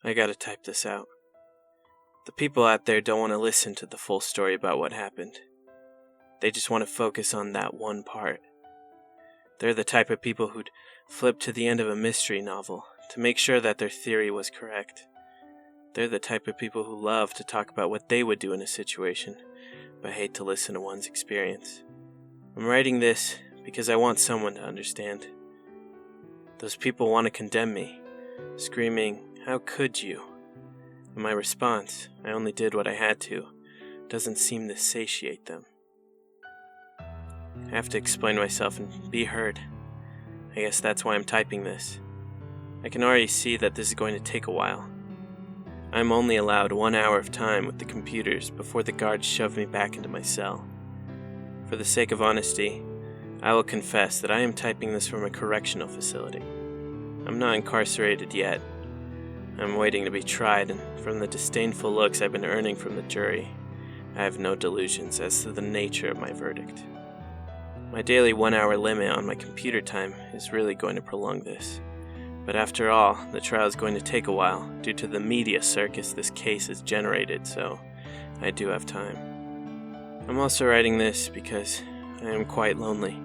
I gotta type this out. The people out there don't want to listen to the full story about what happened. They just want to focus on that one part. They're the type of people who'd flip to the end of a mystery novel to make sure that their theory was correct. They're the type of people who love to talk about what they would do in a situation, but hate to listen to one's experience. I'm writing this because I want someone to understand. Those people want to condemn me, screaming, "How could you?" And my response, "I only did what I had to," doesn't seem to satiate them. I have to explain myself and be heard. I guess that's why I'm typing this. I can already see that this is going to take a while. I'm only allowed 1 hour of time with the computers before the guards shove me back into my cell. For the sake of honesty, I will confess that I am typing this from a correctional facility. I'm not incarcerated yet. I'm waiting to be tried, and from the disdainful looks I've been earning from the jury, I have no delusions as to the nature of my verdict. My daily 1 hour limit on my computer time is really going to prolong this. But after all, the trial is going to take a while due to the media circus this case has generated, so I do have time. I'm also writing this because I am quite lonely.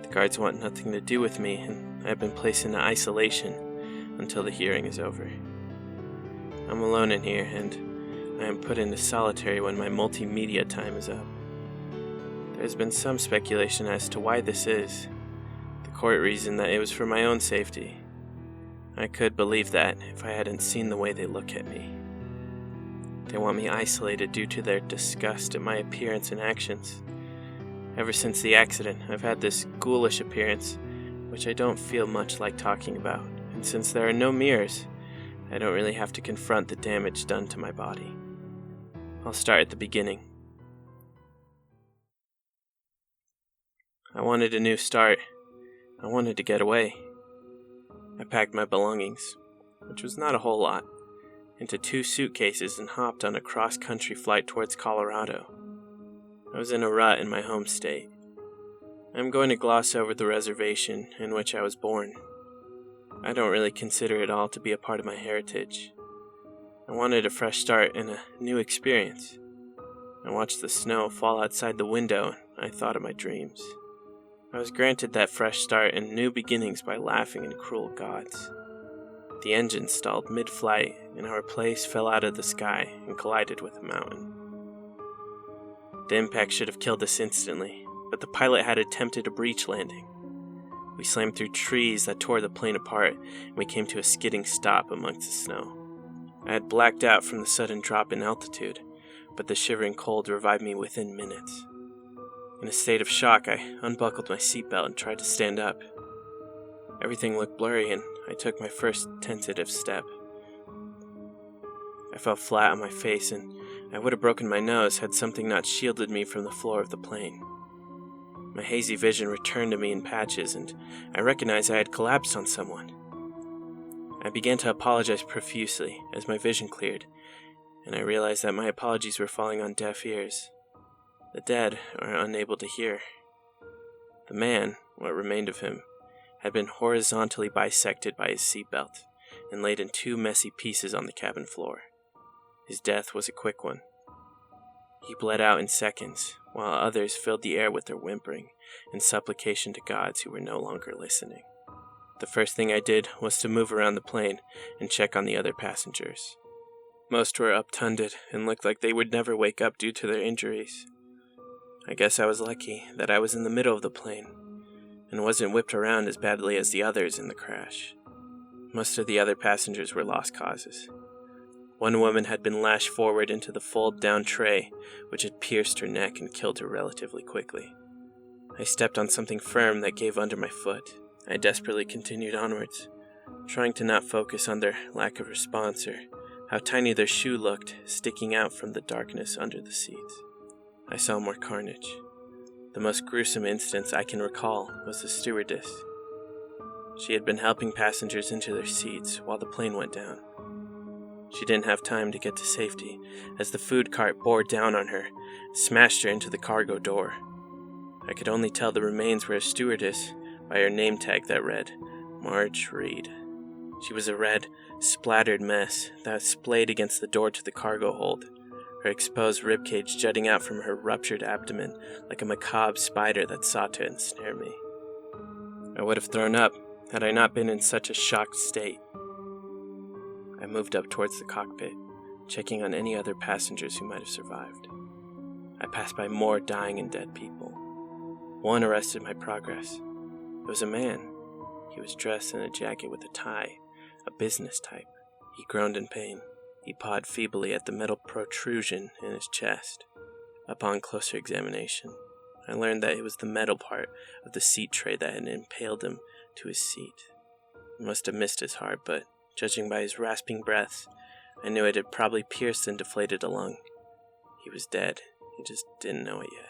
The guards want nothing to do with me, and I've been placed into isolation until the hearing is over. I'm alone in here, and I am put into solitary when my multimedia time is up. There's been some speculation as to why this is. The court reasoned that it was for my own safety. I could believe that if I hadn't seen the way they look at me. They want me isolated due to their disgust at my appearance and actions. Ever since the accident, I've had this ghoulish appearance, which I don't feel much like talking about, and since there are no mirrors, I don't really have to confront the damage done to my body. I'll start at the beginning. I wanted a new start. I wanted to get away. I packed my belongings, which was not a whole lot, into 2 suitcases and hopped on a cross-country flight towards Colorado. I was in a rut in my home state. I'm going to gloss over the reservation in which I was born. I don't really consider it all to be a part of my heritage. I wanted a fresh start and a new experience. I watched the snow fall outside the window, and I thought of my dreams. I was granted that fresh start and new beginnings by laughing and cruel gods. The engine stalled mid-flight, and our place fell out of the sky and collided with a mountain. The impact should have killed us instantly, but the pilot had attempted a breech landing. We slammed through trees that tore the plane apart, and we came to a skidding stop amongst the snow. I had blacked out from the sudden drop in altitude, but the shivering cold revived me within minutes. In a state of shock, I unbuckled my seatbelt and tried to stand up. Everything looked blurry, and I took my first tentative step. I fell flat on my face, and I would have broken my nose had something not shielded me from the floor of the plane. My hazy vision returned to me in patches, and I recognized I had collapsed on someone. I began to apologize profusely as my vision cleared, and I realized that my apologies were falling on deaf ears. The dead are unable to hear. The man, what remained of him, had been horizontally bisected by his seatbelt and laid in 2 messy pieces on the cabin floor. His death was a quick one. He bled out in seconds, while others filled the air with their whimpering and supplication to gods who were no longer listening. The first thing I did was to move around the plane and check on the other passengers. Most were uptunded and looked like they would never wake up due to their injuries. I guess I was lucky that I was in the middle of the plane and wasn't whipped around as badly as the others in the crash. Most of the other passengers were lost causes. One woman had been lashed forward into the fold-down tray, which had pierced her neck and killed her relatively quickly. I stepped on something firm that gave under my foot. I desperately continued onwards, trying to not focus on their lack of response or how tiny their shoe looked sticking out from the darkness under the seats. I saw more carnage. The most gruesome instance I can recall was the stewardess. She had been helping passengers into their seats while the plane went down. She didn't have time to get to safety as the food cart bore down on her, smashed her into the cargo door. I could only tell the remains were a stewardess by her name tag that read, Marge Reed. She was a red, splattered mess that splayed against the door to the cargo hold, her exposed ribcage jutting out from her ruptured abdomen like a macabre spider that sought to ensnare me. I would have thrown up had I not been in such a shocked state. I moved up towards the cockpit, checking on any other passengers who might have survived. I passed by more dying and dead people. One arrested my progress. It was a man. He was dressed in a jacket with a tie, a business type. He groaned in pain. He pawed feebly at the metal protrusion in his chest. Upon closer examination, I learned that it was the metal part of the seat tray that had impaled him to his seat. He must have missed his heart, but judging by his rasping breaths, I knew it had probably pierced and deflated a lung. He was dead. He just didn't know it yet.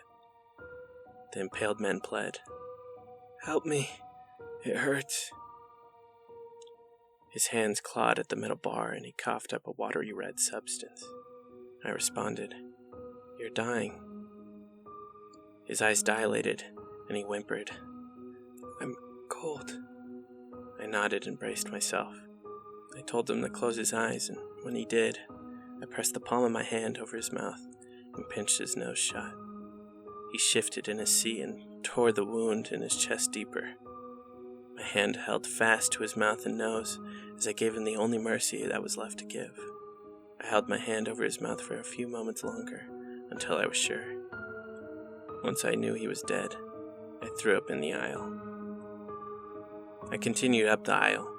The impaled man pled. "Help me. It hurts." His hands clawed at the metal bar and he coughed up a watery red substance. I responded, "You're dying." His eyes dilated and he whimpered, "I'm cold." I nodded and braced myself. I told him to close his eyes, and when he did, I pressed the palm of my hand over his mouth and pinched his nose shut. He shifted in his seat and tore the wound in his chest deeper. My hand held fast to his mouth and nose as I gave him the only mercy that was left to give. I held my hand over his mouth for a few moments longer, until I was sure. Once I knew he was dead, I threw up in the aisle. I continued up the aisle.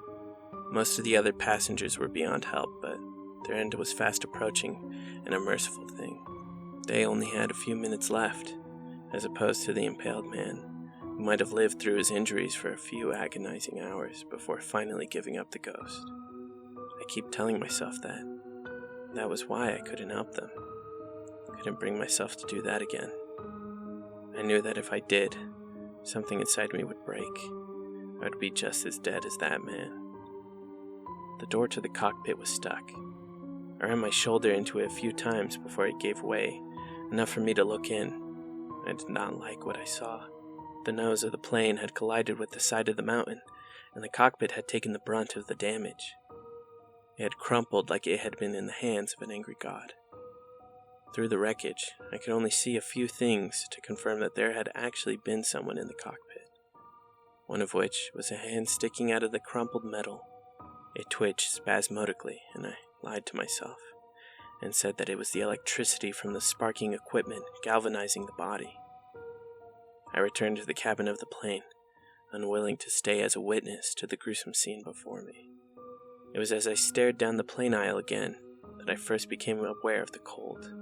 Most of the other passengers were beyond help, but their end was fast approaching, an unmerciful thing. They only had a few minutes left, as opposed to the impaled man, who might have lived through his injuries for a few agonizing hours before finally giving up the ghost. I keep telling myself that was why I couldn't help them. I couldn't bring myself to do that again. I knew that if I did, something inside me would break. I would be just as dead as that man. The door to the cockpit was stuck. I ran my shoulder into it a few times before it gave way, enough for me to look in. I did not like what I saw. The nose of the plane had collided with the side of the mountain, and the cockpit had taken the brunt of the damage. It had crumpled like it had been in the hands of an angry god. Through the wreckage, I could only see a few things to confirm that there had actually been someone in the cockpit, one of which was a hand sticking out of the crumpled metal. It twitched spasmodically, and I lied to myself and said that it was the electricity from the sparking equipment galvanizing the body. I returned to the cabin of the plane, unwilling to stay as a witness to the gruesome scene before me. It was as I stared down the plane aisle again that I first became aware of the cold.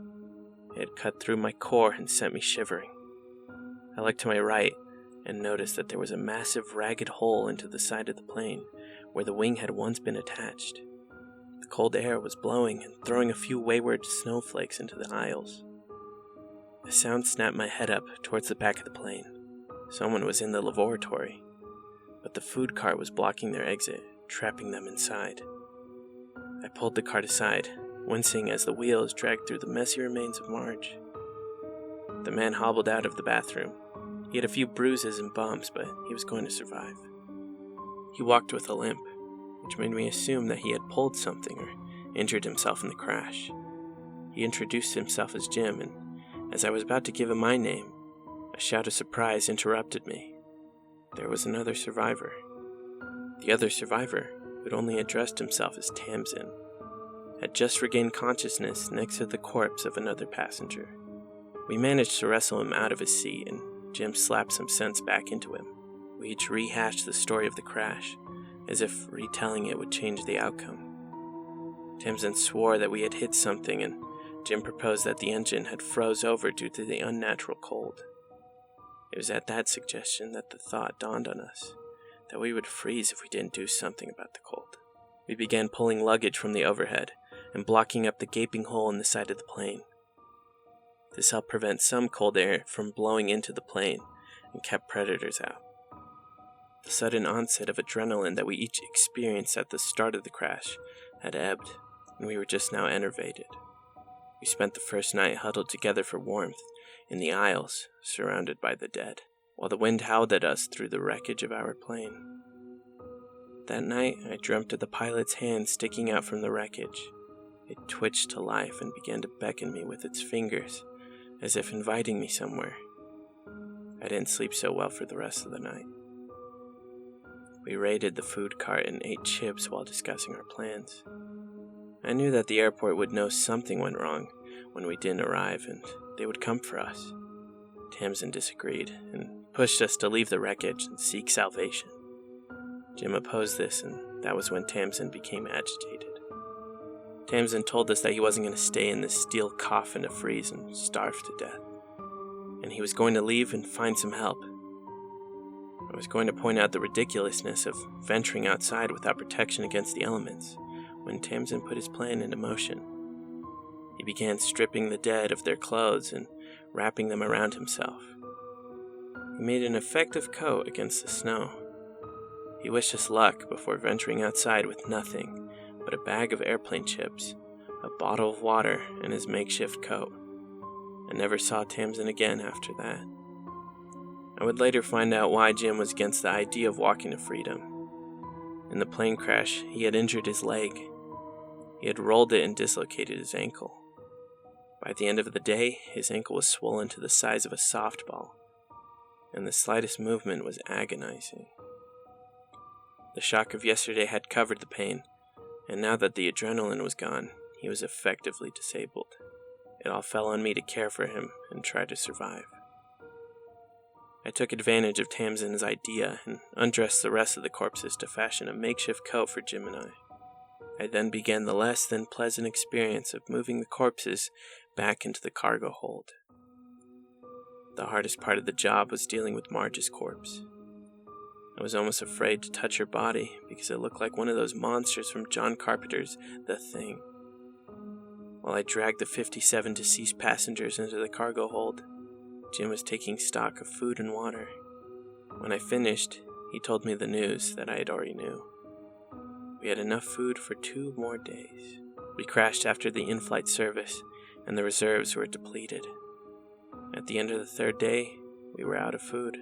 It had cut through my core and sent me shivering. I looked to my right and noticed that there was a massive ragged hole into the side of the plane where the wing had once been attached. The cold air was blowing and throwing a few wayward snowflakes into the aisles. A sound snapped my head up towards the back of the plane. Someone was in the laboratory, but the food cart was blocking their exit, trapping them inside. I pulled the cart aside, wincing as the wheels dragged through the messy remains of Marge. The man hobbled out of the bathroom. He had a few bruises and bumps, but he was going to survive. He walked with a limp, which made me assume that he had pulled something or injured himself in the crash. He introduced himself as Jim, and as I was about to give him my name, a shout of surprise interrupted me. There was another survivor. The other survivor, who had only addressed himself as Tamsin, had just regained consciousness next to the corpse of another passenger. We managed to wrestle him out of his seat, and Jim slapped some sense back into him. We each rehashed the story of the crash, as if retelling it would change the outcome. Tamsin swore that we had hit something, and Jim proposed that the engine had froze over due to the unnatural cold. It was at that suggestion that the thought dawned on us, that we would freeze if we didn't do something about the cold. We began pulling luggage from the overhead and blocking up the gaping hole in the side of the plane. This helped prevent some cold air from blowing into the plane and kept predators out. The sudden onset of adrenaline that we each experienced at the start of the crash had ebbed, and we were just now enervated. We spent the first night huddled together for warmth in the aisles, surrounded by the dead, while the wind howled at us through the wreckage of our plane. That night, I dreamt of the pilot's hand sticking out from the wreckage. It twitched to life and began to beckon me with its fingers, as if inviting me somewhere. I didn't sleep so well for the rest of the night. We raided the food cart and ate chips while discussing our plans. I knew that the airport would know something went wrong when we didn't arrive, and they would come for us. Tamsin disagreed and pushed us to leave the wreckage and seek salvation. Jim opposed this, and that was when Tamsin became agitated. Tamsin told us that he wasn't going to stay in this steel coffin to freeze and starve to death, and he was going to leave and find some help. I was going to point out the ridiculousness of venturing outside without protection against the elements, when Tamsin put his plan into motion. He began stripping the dead of their clothes and wrapping them around himself. He made an effective coat against the snow. He wished us luck before venturing outside with nothing but a bag of airplane chips, a bottle of water, and his makeshift coat. I never saw Tamsin again after that. I would later find out why Jim was against the idea of walking to freedom. In the plane crash, he had injured his leg. He had rolled it and dislocated his ankle. By the end of the day, his ankle was swollen to the size of a softball, and the slightest movement was agonizing. The shock of yesterday had covered the pain, and now that the adrenaline was gone, he was effectively disabled. It all fell on me to care for him and try to survive. I took advantage of Tamsin's idea and undressed the rest of the corpses to fashion a makeshift coat for Jim and I. I then began the less than pleasant experience of moving the corpses back into the cargo hold. The hardest part of the job was dealing with Marge's corpse. I was almost afraid to touch her body because it looked like one of those monsters from John Carpenter's The Thing. While I dragged the 57 deceased passengers into the cargo hold, Jim was taking stock of food and water. When I finished, he told me the news that I already knew. We had enough food for 2 more days. We crashed after the in-flight service, and the reserves were depleted. At the end of the 3rd day, we were out of food.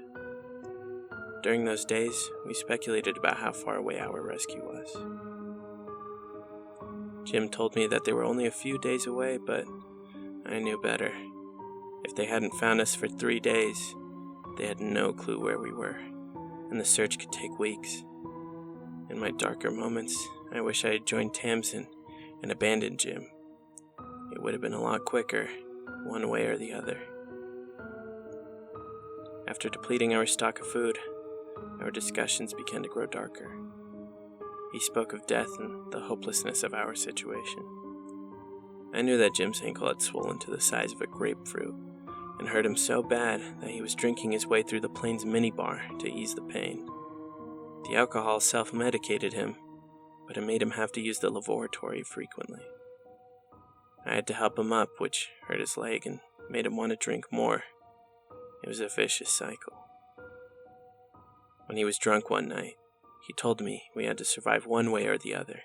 During those days, we speculated about how far away our rescue was. Jim told me that they were only a few days away, but I knew better. If they hadn't found us for 3 days, they had no clue where we were, and the search could take weeks. In my darker moments, I wish I had joined Tamsin and abandoned Jim. It would have been a lot quicker, one way or the other. After depleting our stock of food, our discussions began to grow darker. He spoke of death and the hopelessness of our situation. I knew that Jim's ankle had swollen to the size of a grapefruit and hurt him so bad that he was drinking his way through the plane's minibar to ease the pain. The alcohol self-medicated him, but it made him have to use the lavatory frequently. I had to help him up, which hurt his leg and made him want to drink more. It was a vicious cycle. When he was drunk one night, he told me we had to survive one way or the other.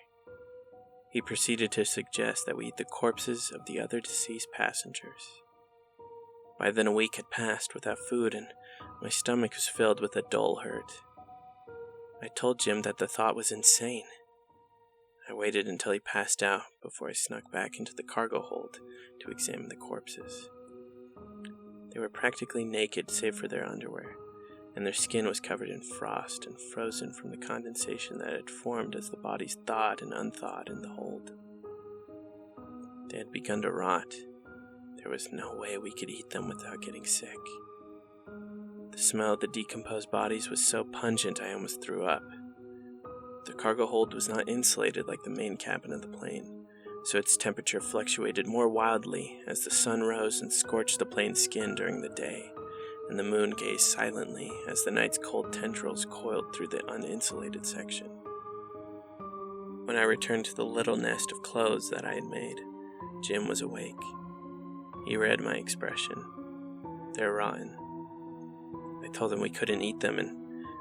He proceeded to suggest that we eat the corpses of the other deceased passengers. By then a week had passed without food, and my stomach was filled with a dull hurt. I told Jim that the thought was insane. I waited until he passed out before I snuck back into the cargo hold to examine the corpses. They were practically naked save for their underwear, and their skin was covered in frost and frozen from the condensation that had formed as the bodies thawed and unthawed in the hold. They had begun to rot. There was no way we could eat them without getting sick. The smell of the decomposed bodies was so pungent I almost threw up. The cargo hold was not insulated like the main cabin of the plane, so its temperature fluctuated more wildly as the sun rose and scorched the plane's skin during the day, and the moon gazed silently as the night's cold tendrils coiled through the uninsulated section. When I returned to the little nest of clothes that I had made, Jim was awake. He read my expression. "They're rotten." I told him we couldn't eat them and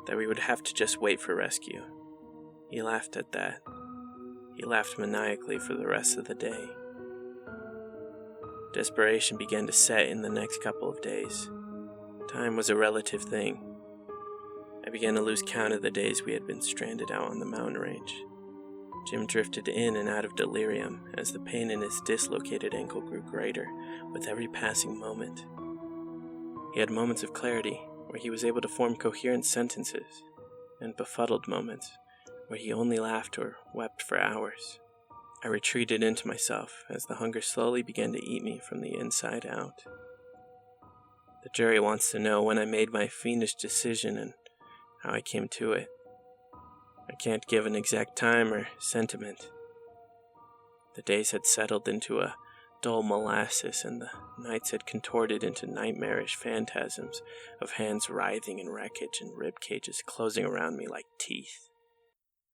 that we would have to just wait for rescue. He laughed at that. He laughed maniacally for the rest of the day. Desperation began to set in the next couple of days. Time was a relative thing. I began to lose count of the days we had been stranded out on the mountain range. Jim drifted in and out of delirium as the pain in his dislocated ankle grew greater with every passing moment. He had moments of clarity where he was able to form coherent sentences, and befuddled moments where he only laughed or wept for hours. I retreated into myself as the hunger slowly began to eat me from the inside out. The jury wants to know when I made my fiendish decision and how I came to it. I can't give an exact time or sentiment. The days had settled into a dull molasses, and the nights had contorted into nightmarish phantasms of hands writhing in wreckage and rib cages closing around me like teeth.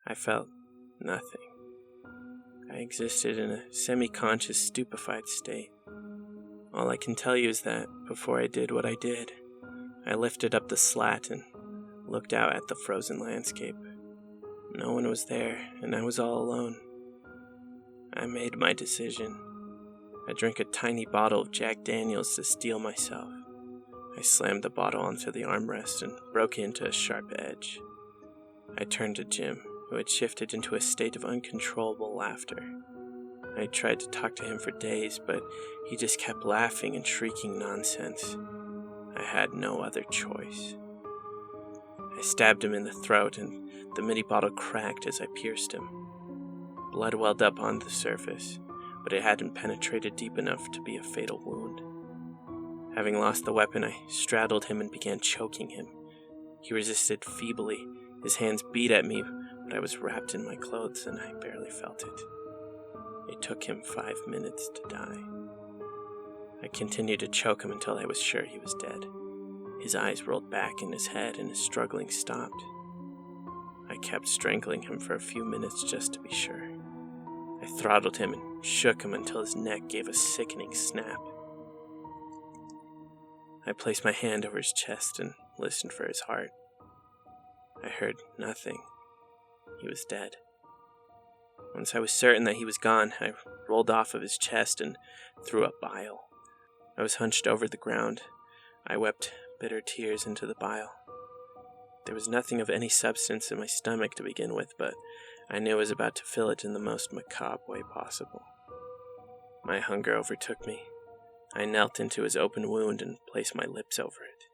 I felt nothing. I existed in a semi-conscious, stupefied state. All I can tell you is that before I did what I did, I lifted up the slat and looked out at the frozen landscape. No one was there, and I was all alone. I made my decision. I drank a tiny bottle of Jack Daniels to steel myself. I slammed the bottle onto the armrest and broke into a sharp edge. I turned to Jim, who had shifted into a state of uncontrollable laughter. I tried to talk to him for days, but he just kept laughing and shrieking nonsense. I had no other choice. I stabbed him in the throat, and the mini bottle cracked as I pierced him. Blood welled up on the surface, but it hadn't penetrated deep enough to be a fatal wound. Having lost the weapon, I straddled him and began choking him. He resisted feebly. His hands beat at me, but I was wrapped in my clothes and I barely felt it. It took him 5 minutes to die. I continued to choke him until I was sure he was dead. His eyes rolled back in his head and his struggling stopped. I kept strangling him for a few minutes just to be sure. I throttled him and shook him until his neck gave a sickening snap. I placed my hand over his chest and listened for his heart. I heard nothing. He was dead. Once I was certain that he was gone, I rolled off of his chest and threw up bile. I was hunched over the ground. I wept bitter tears into the bile. There was nothing of any substance in my stomach to begin with, but I knew I was about to fill it in the most macabre way possible. My hunger overtook me. I knelt into his open wound and placed my lips over it.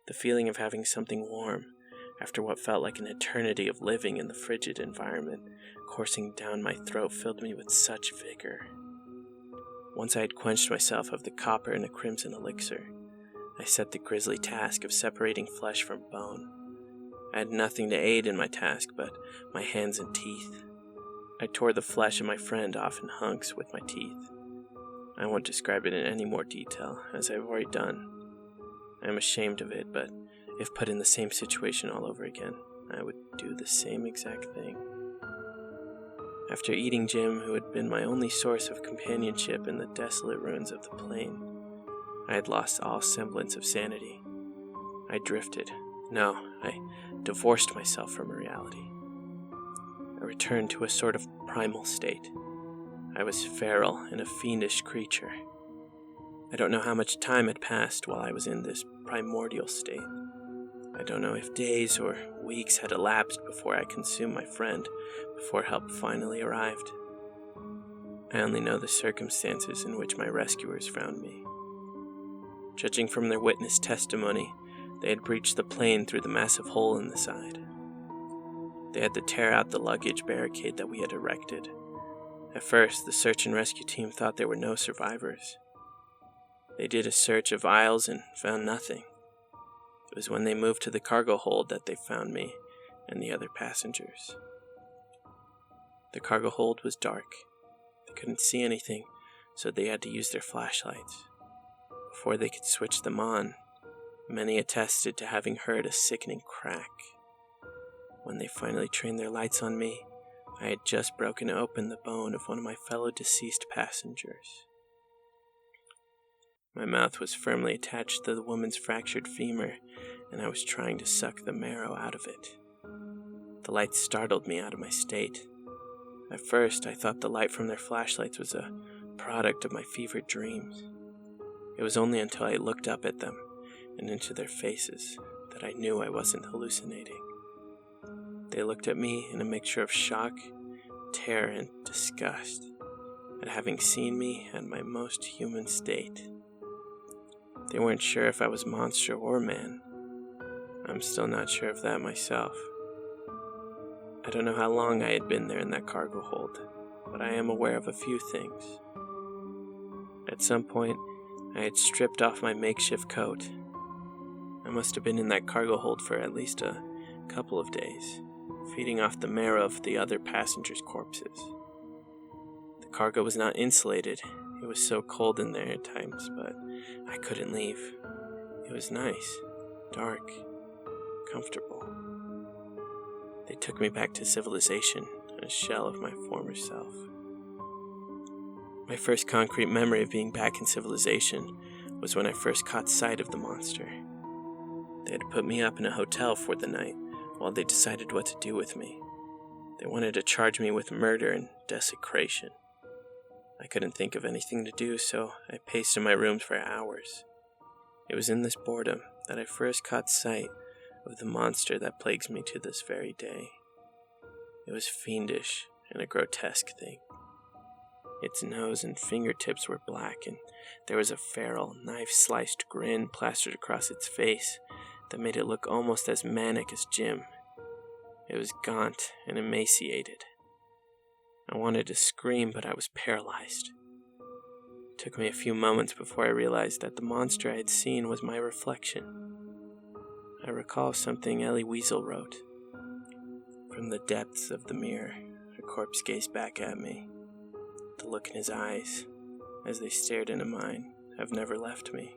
The feeling of having something warm, after what felt like an eternity of living in the frigid environment, coursing down my throat filled me with such vigor. Once I had quenched myself of the copper and a crimson elixir, I set the grisly task of separating flesh from bone. I had nothing to aid in my task but my hands and teeth. I tore the flesh of my friend off in hunks with my teeth. I won't describe it in any more detail, as I've already done. I am ashamed of it, but if put in the same situation all over again, I would do the same exact thing. After eating Jim, who had been my only source of companionship in the desolate ruins of the plain, I had lost all semblance of sanity. I drifted. No, I divorced myself from reality. I returned to a sort of primal state. I was feral and a fiendish creature. I don't know how much time had passed while I was in this primordial state. I don't know if days or weeks had elapsed before I consumed my friend, before help finally arrived. I only know the circumstances in which my rescuers found me. Judging from their witness testimony, they had breached the plane through the massive hole in the side. They had to tear out the luggage barricade that we had erected. At first, the search and rescue team thought there were no survivors. They did a search of aisles and found nothing. It was when they moved to the cargo hold that they found me and the other passengers. The cargo hold was dark. They couldn't see anything, so they had to use their flashlights. Before they could switch them on, many attested to having heard a sickening crack. When they finally trained their lights on me, I had just broken open the bone of one of my fellow deceased passengers. My mouth was firmly attached to the woman's fractured femur, and I was trying to suck the marrow out of it. The light startled me out of my state. At first, I thought the light from their flashlights was a product of my fevered dreams. It was only until I looked up at them and into their faces that I knew I wasn't hallucinating. They looked at me in a mixture of shock, terror, and disgust at having seen me at my most human state. They weren't sure if I was monster or man. I'm still not sure of that myself. I don't know how long I had been there in that cargo hold, but I am aware of a few things. At some point, I had stripped off my makeshift coat. I must have been in that cargo hold for at least a couple of days, feeding off the marrow of the other passengers' corpses. The cargo was not insulated. It was so cold in there at times, but I couldn't leave. It was nice, dark, comfortable. They took me back to civilization, a shell of my former self. My first concrete memory of being back in civilization was when I first caught sight of the monster. They had put me up in a hotel for the night while they decided what to do with me. They wanted to charge me with murder and desecration. I couldn't think of anything to do, so I paced in my rooms for hours. It was in this boredom that I first caught sight of the monster that plagues me to this very day. It was fiendish and a grotesque thing. Its nose and fingertips were black, and there was a feral, knife-sliced grin plastered across its face that made it look almost as manic as Jim. It was gaunt and emaciated. I wanted to scream, but I was paralyzed. It took me a few moments before I realized that the monster I had seen was my reflection. I recall something Ellie Weasel wrote. From the depths of the mirror, a corpse gazed back at me. The look in his eyes, as they stared into mine, have never left me.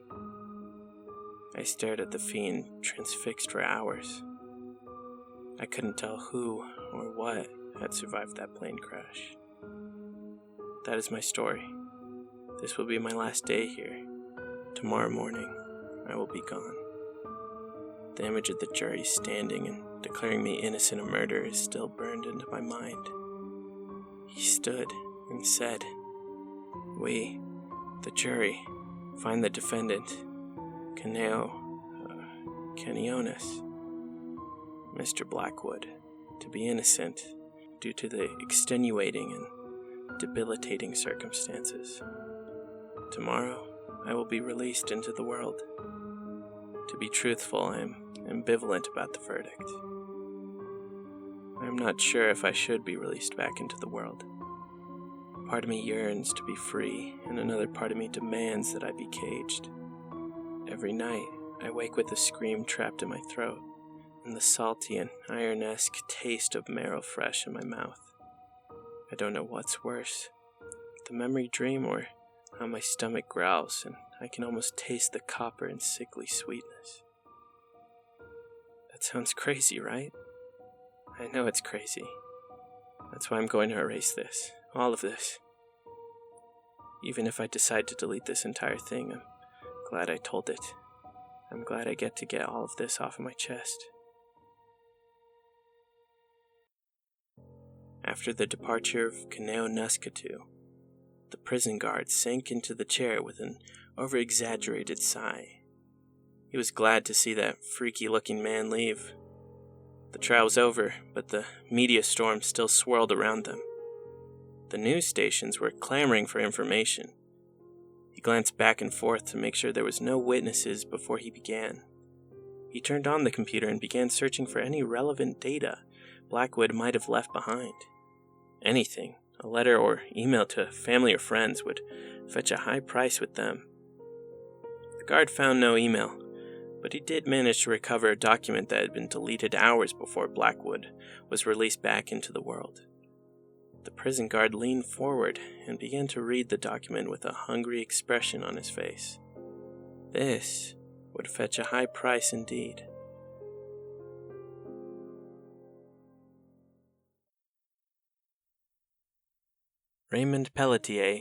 I stared at the fiend, transfixed for hours. I couldn't tell who or what had survived that plane crash. That is my story. This will be my last day here. Tomorrow morning, I will be gone. The image of the jury standing and declaring me innocent of murder is still burned into my mind. He stood and said, "We, the jury, find the defendant, Kaneonuskatew, Mr. Blackwood, to be innocent due to the extenuating and debilitating circumstances. Tomorrow, I will be released into the world. To be truthful, I am ambivalent about the verdict. I am not sure if I should be released back into the world. Part of me yearns to be free, and another part of me demands that I be caged. Every night, I wake with a scream trapped in my throat, and the salty and iron-esque taste of marrow fresh in my mouth. I don't know what's worse, the memory dream or how my stomach growls, and I can almost taste the copper and sickly sweetness. That sounds crazy, right? I know it's crazy. That's why I'm going to erase this, all of this. Even if I decide to delete this entire thing, I'm glad I told it. I'm glad I get to get all of this off of my chest. After the departure of Kaneonuskatew, the prison guard sank into the chair with an over-exaggerated sigh. He was glad to see that freaky-looking man leave. The trial was over, but the media storm still swirled around them. The news stations were clamoring for information. He glanced back and forth to make sure there was no witnesses before he began. He turned on the computer and began searching for any relevant data Blackwood might have left behind. Anything, a letter or email to family or friends, would fetch a high price with them. The guard found no email, but he did manage to recover a document that had been deleted hours before Blackwood was released back into the world. The prison guard leaned forward and began to read the document with a hungry expression on his face. This would fetch a high price indeed. Raymond Pelletier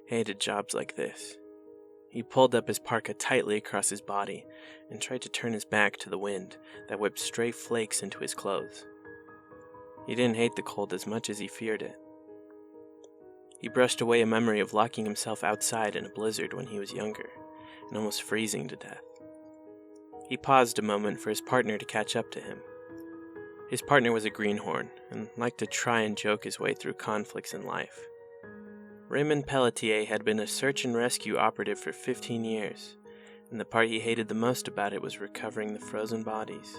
hated jobs like this. He pulled up his parka tightly across his body and tried to turn his back to the wind that whipped stray flakes into his clothes. He didn't hate the cold as much as he feared it. He brushed away a memory of locking himself outside in a blizzard when he was younger and almost freezing to death. He paused a moment for his partner to catch up to him. His partner was a greenhorn, and liked to try and joke his way through conflicts in life. Raymond Pelletier had been a search and rescue operative for 15 years, and the part he hated the most about it was recovering the frozen bodies.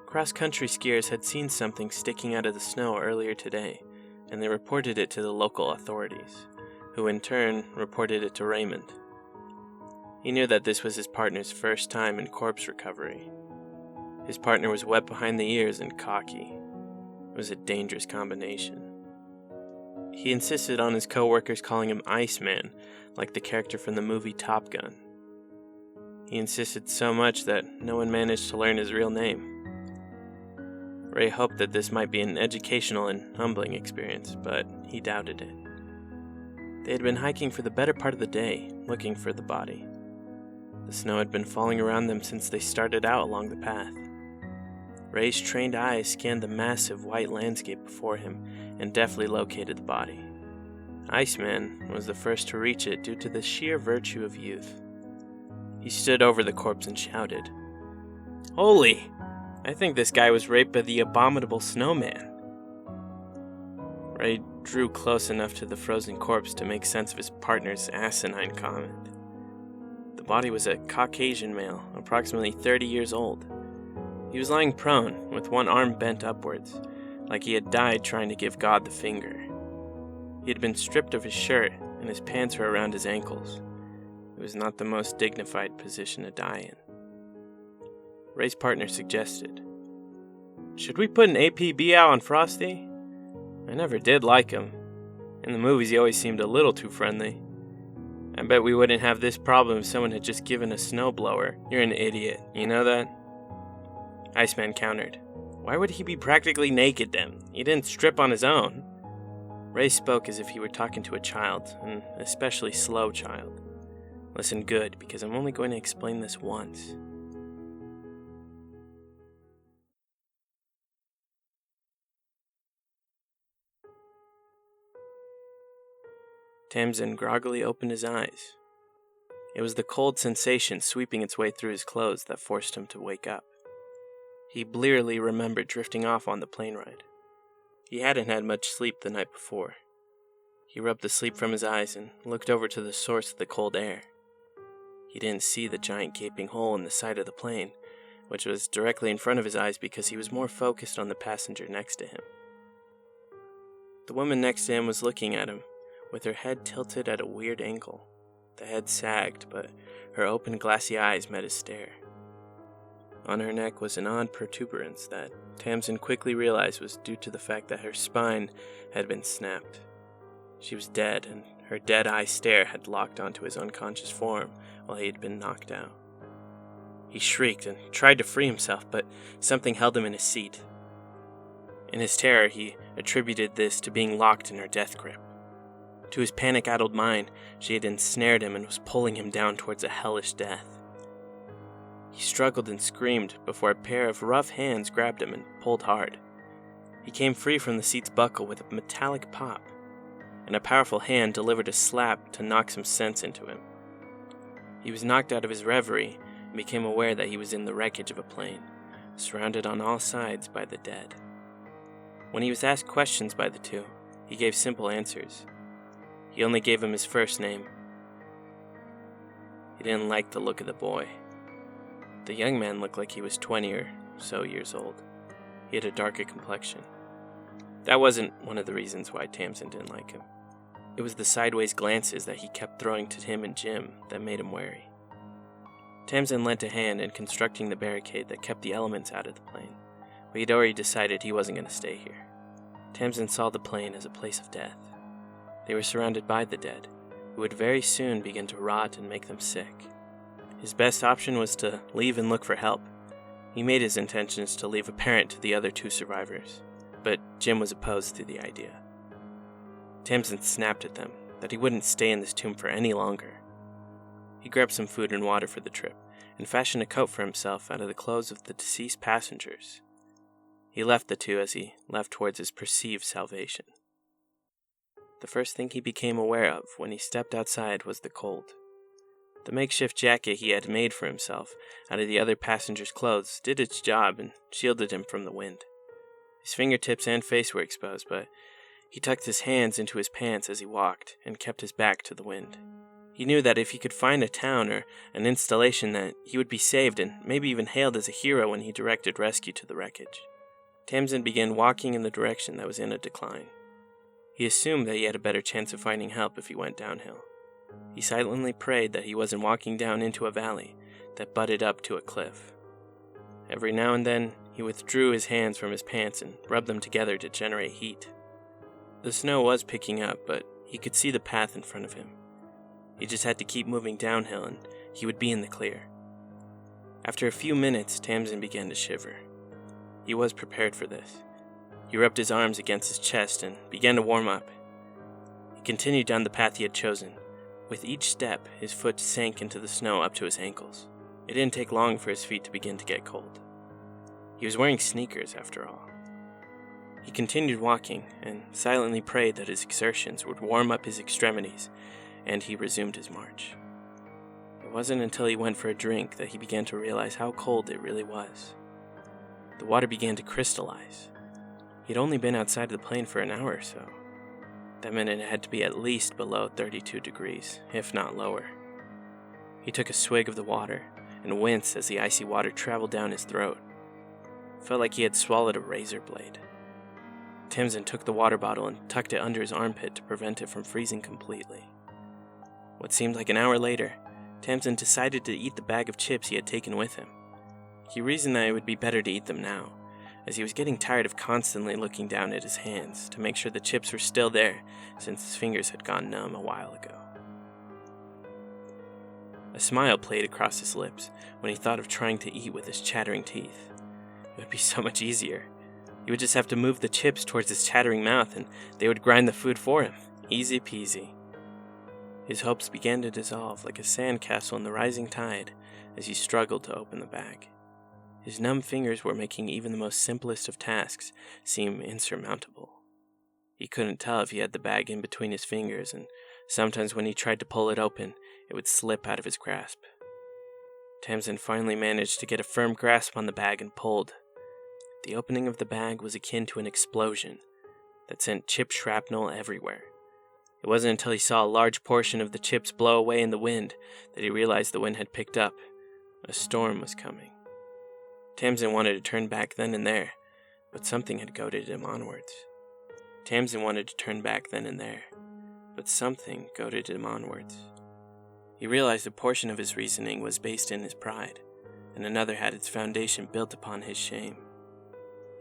Cross-country skiers had seen something sticking out of the snow earlier today, and they reported it to the local authorities, who in turn reported it to Raymond. He knew that this was his partner's first time in corpse recovery. His partner was wet behind the ears and cocky. It was a dangerous combination. He insisted on his co-workers calling him Iceman, like the character from the movie Top Gun. He insisted so much that no one managed to learn his real name. Ray hoped that this might be an educational and humbling experience, but he doubted it. They had been hiking for the better part of the day, looking for the body. The snow had been falling around them since they started out along the path. Ray's trained eyes scanned the massive white landscape before him and deftly located the body. Iceman was the first to reach it due to the sheer virtue of youth. He stood over the corpse and shouted, "Holy! I think this guy was raped by the abominable snowman." Ray drew close enough to the frozen corpse to make sense of his partner's asinine comment. The body was a Caucasian male, approximately 30 years old. He was lying prone, with one arm bent upwards, like he had died trying to give God the finger. He had been stripped of his shirt, and his pants were around his ankles. It was not the most dignified position to die in. Ray's partner suggested, "Should we put an APB out on Frosty? I never did like him. In the movies he always seemed a little too friendly. I bet we wouldn't have this problem if someone had just given a snowblower. You're an idiot, you know that?" Iceman countered, "Why would he be practically naked then? He didn't strip on his own." Ray spoke as if he were talking to a child, an especially slow child. Listen good, because I'm only going to explain this once. Tamsin groggily opened his eyes. It was the cold sensation sweeping its way through his clothes that forced him to wake up. He blearily remembered drifting off on the plane ride. He hadn't had much sleep the night before. He rubbed the sleep from his eyes and looked over to the source of the cold air. He didn't see the giant gaping hole in the side of the plane, which was directly in front of his eyes because he was more focused on the passenger next to him. The woman next to him was looking at him, with her head tilted at a weird angle. The head sagged, but her open glassy eyes met his stare. On her neck was an odd protuberance that Tamsin quickly realized was due to the fact that her spine had been snapped. She was dead, and her dead-eye stare had locked onto his unconscious form while he had been knocked out. He shrieked and tried to free himself, but something held him in his seat. In his terror, he attributed this to being locked in her death grip. To his panic-addled mind, she had ensnared him and was pulling him down towards a hellish death. He struggled and screamed before a pair of rough hands grabbed him and pulled hard. He came free from the seat's buckle with a metallic pop, and a powerful hand delivered a slap to knock some sense into him. He was knocked out of his reverie and became aware that he was in the wreckage of a plane, surrounded on all sides by the dead. When he was asked questions by the two, he gave simple answers. He only gave him his first name. He didn't like the look of the boy. The young man looked like he was 20 or so years old. He had a darker complexion. That wasn't one of the reasons why Tamsin didn't like him. It was the sideways glances that he kept throwing to him and Jim that made him wary. Tamsin lent a hand in constructing the barricade that kept the elements out of the plane, but he'd already decided he wasn't going to stay here. Tamsin saw the plane as a place of death. They were surrounded by the dead, who would very soon begin to rot and make them sick. His best option was to leave and look for help. He made his intentions to leave apparent to the other two survivors, but Jim was opposed to the idea. Tamsin snapped at them that he wouldn't stay in this tomb for any longer. He grabbed some food and water for the trip, and fashioned a coat for himself out of the clothes of the deceased passengers. He left the two as he left towards his perceived salvation. The first thing he became aware of when he stepped outside was the cold. The makeshift jacket he had made for himself out of the other passengers' clothes did its job and shielded him from the wind. His fingertips and face were exposed, but he tucked his hands into his pants as he walked and kept his back to the wind. He knew that if he could find a town or an installation that he would be saved and maybe even hailed as a hero when he directed rescue to the wreckage. Tamsin began walking in the direction that was in a decline. He assumed that he had a better chance of finding help if he went downhill. He silently prayed that he wasn't walking down into a valley that butted up to a cliff. Every now and then, he withdrew his hands from his pants and rubbed them together to generate heat. The snow was picking up, but he could see the path in front of him. He just had to keep moving downhill and he would be in the clear. After a few minutes, Tamsin began to shiver. He was prepared for this. He rubbed his arms against his chest and began to warm up. He continued down the path he had chosen. With each step, his foot sank into the snow up to his ankles. It didn't take long for his feet to begin to get cold. He was wearing sneakers, after all. He continued walking and silently prayed that his exertions would warm up his extremities, and he resumed his march. It wasn't until he went for a drink that he began to realize how cold it really was. The water began to crystallize. He'd only been outside the plane for an hour or so. That meant it had to be at least below 32 degrees, if not lower. He took a swig of the water and winced as the icy water traveled down his throat. It felt like he had swallowed a razor blade. Tamsin took the water bottle and tucked it under his armpit to prevent it from freezing completely. What seemed like an hour later, Tamsin decided to eat the bag of chips he had taken with him. He reasoned that it would be better to eat them now, as he was getting tired of constantly looking down at his hands to make sure the chips were still there, since his fingers had gone numb a while ago. A smile played across his lips when he thought of trying to eat with his chattering teeth. It would be so much easier. He would just have to move the chips towards his chattering mouth and they would grind the food for him. Easy peasy. His hopes began to dissolve like a sandcastle in the rising tide as he struggled to open the bag. His numb fingers were making even the most simplest of tasks seem insurmountable. He couldn't tell if he had the bag in between his fingers, and sometimes when he tried to pull it open, it would slip out of his grasp. Tamsin finally managed to get a firm grasp on the bag and pulled. The opening of the bag was akin to an explosion that sent chip shrapnel everywhere. It wasn't until he saw a large portion of the chips blow away in the wind that he realized the wind had picked up. A storm was coming. Tamsin wanted to turn back then and there, but something had goaded him onwards. Tamsin wanted to turn back then and there, but something goaded him onwards. He realized a portion of his reasoning was based in his pride, and another had its foundation built upon his shame.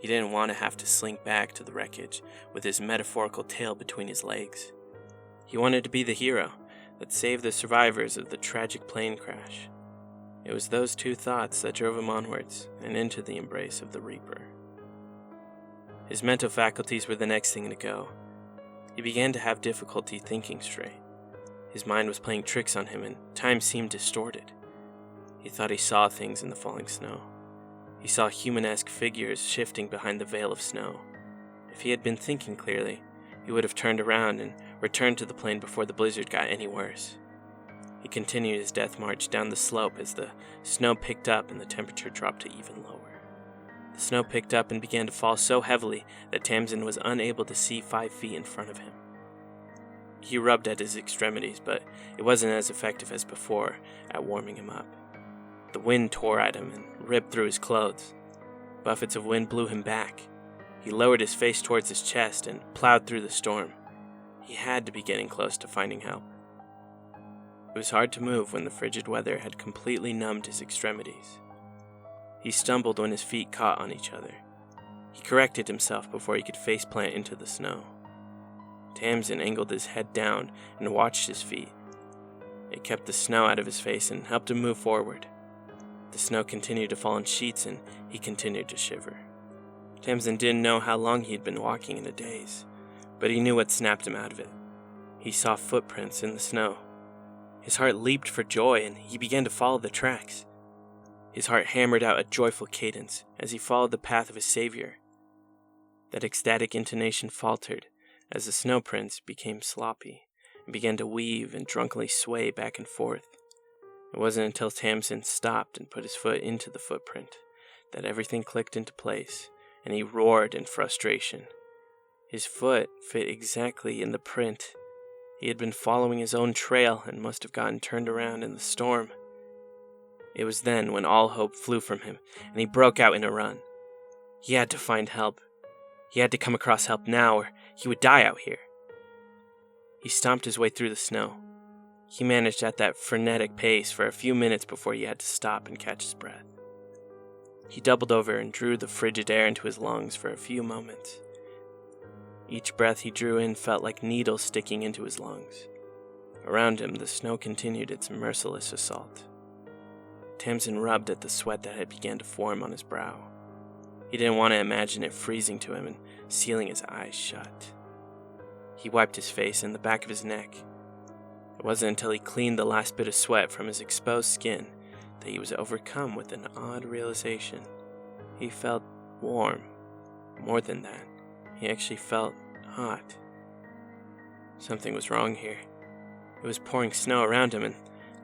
He didn't want to have to slink back to the wreckage with his metaphorical tail between his legs. He wanted to be the hero that saved the survivors of the tragic plane crash. It was those two thoughts that drove him onwards and into the embrace of the Reaper. His mental faculties were the next thing to go. He began to have difficulty thinking straight. His mind was playing tricks on him and time seemed distorted. He thought he saw things in the falling snow. He saw human-esque figures shifting behind the veil of snow. If he had been thinking clearly, he would have turned around and returned to the plane before the blizzard got any worse. He continued his death march down the slope as the snow picked up and the temperature dropped to even lower. The snow picked up and began to fall so heavily that Tamsin was unable to see 5 feet in front of him. He rubbed at his extremities, but it wasn't as effective as before at warming him up. The wind tore at him and ripped through his clothes. Buffets of wind blew him back. He lowered his face towards his chest and plowed through the storm. He had to be getting close to finding help. It was hard to move when the frigid weather had completely numbed his extremities. He stumbled when his feet caught on each other. He corrected himself before he could faceplant into the snow. Tamsin angled his head down and watched his feet. It kept the snow out of his face and helped him move forward. The snow continued to fall in sheets and he continued to shiver. Tamsin didn't know how long he had been walking in a daze, but he knew what snapped him out of it. He saw footprints in the snow. His heart leaped for joy and he began to follow the tracks. His heart hammered out a joyful cadence as he followed the path of his savior. That ecstatic intonation faltered as the snow prints became sloppy and began to weave and drunkenly sway back and forth. It wasn't until Tamsin stopped and put his foot into the footprint that everything clicked into place, and he roared in frustration. His foot fit exactly in the print. He had been following his own trail and must have gotten turned around in the storm. It was then when all hope flew from him, and he broke out in a run. He had to find help. He had to come across help now, or he would die out here. He stomped his way through the snow. He managed at that frenetic pace for a few minutes before he had to stop and catch his breath. He doubled over and drew the frigid air into his lungs for a few moments. Each breath he drew in felt like needles sticking into his lungs. Around him, the snow continued its merciless assault. Tamsin rubbed at the sweat that had begun to form on his brow. He didn't want to imagine it freezing to him and sealing his eyes shut. He wiped his face and the back of his neck. It wasn't until he cleaned the last bit of sweat from his exposed skin that he was overcome with an odd realization. He felt warm. More than that, he actually felt hot. Something was wrong here. It was pouring snow around him and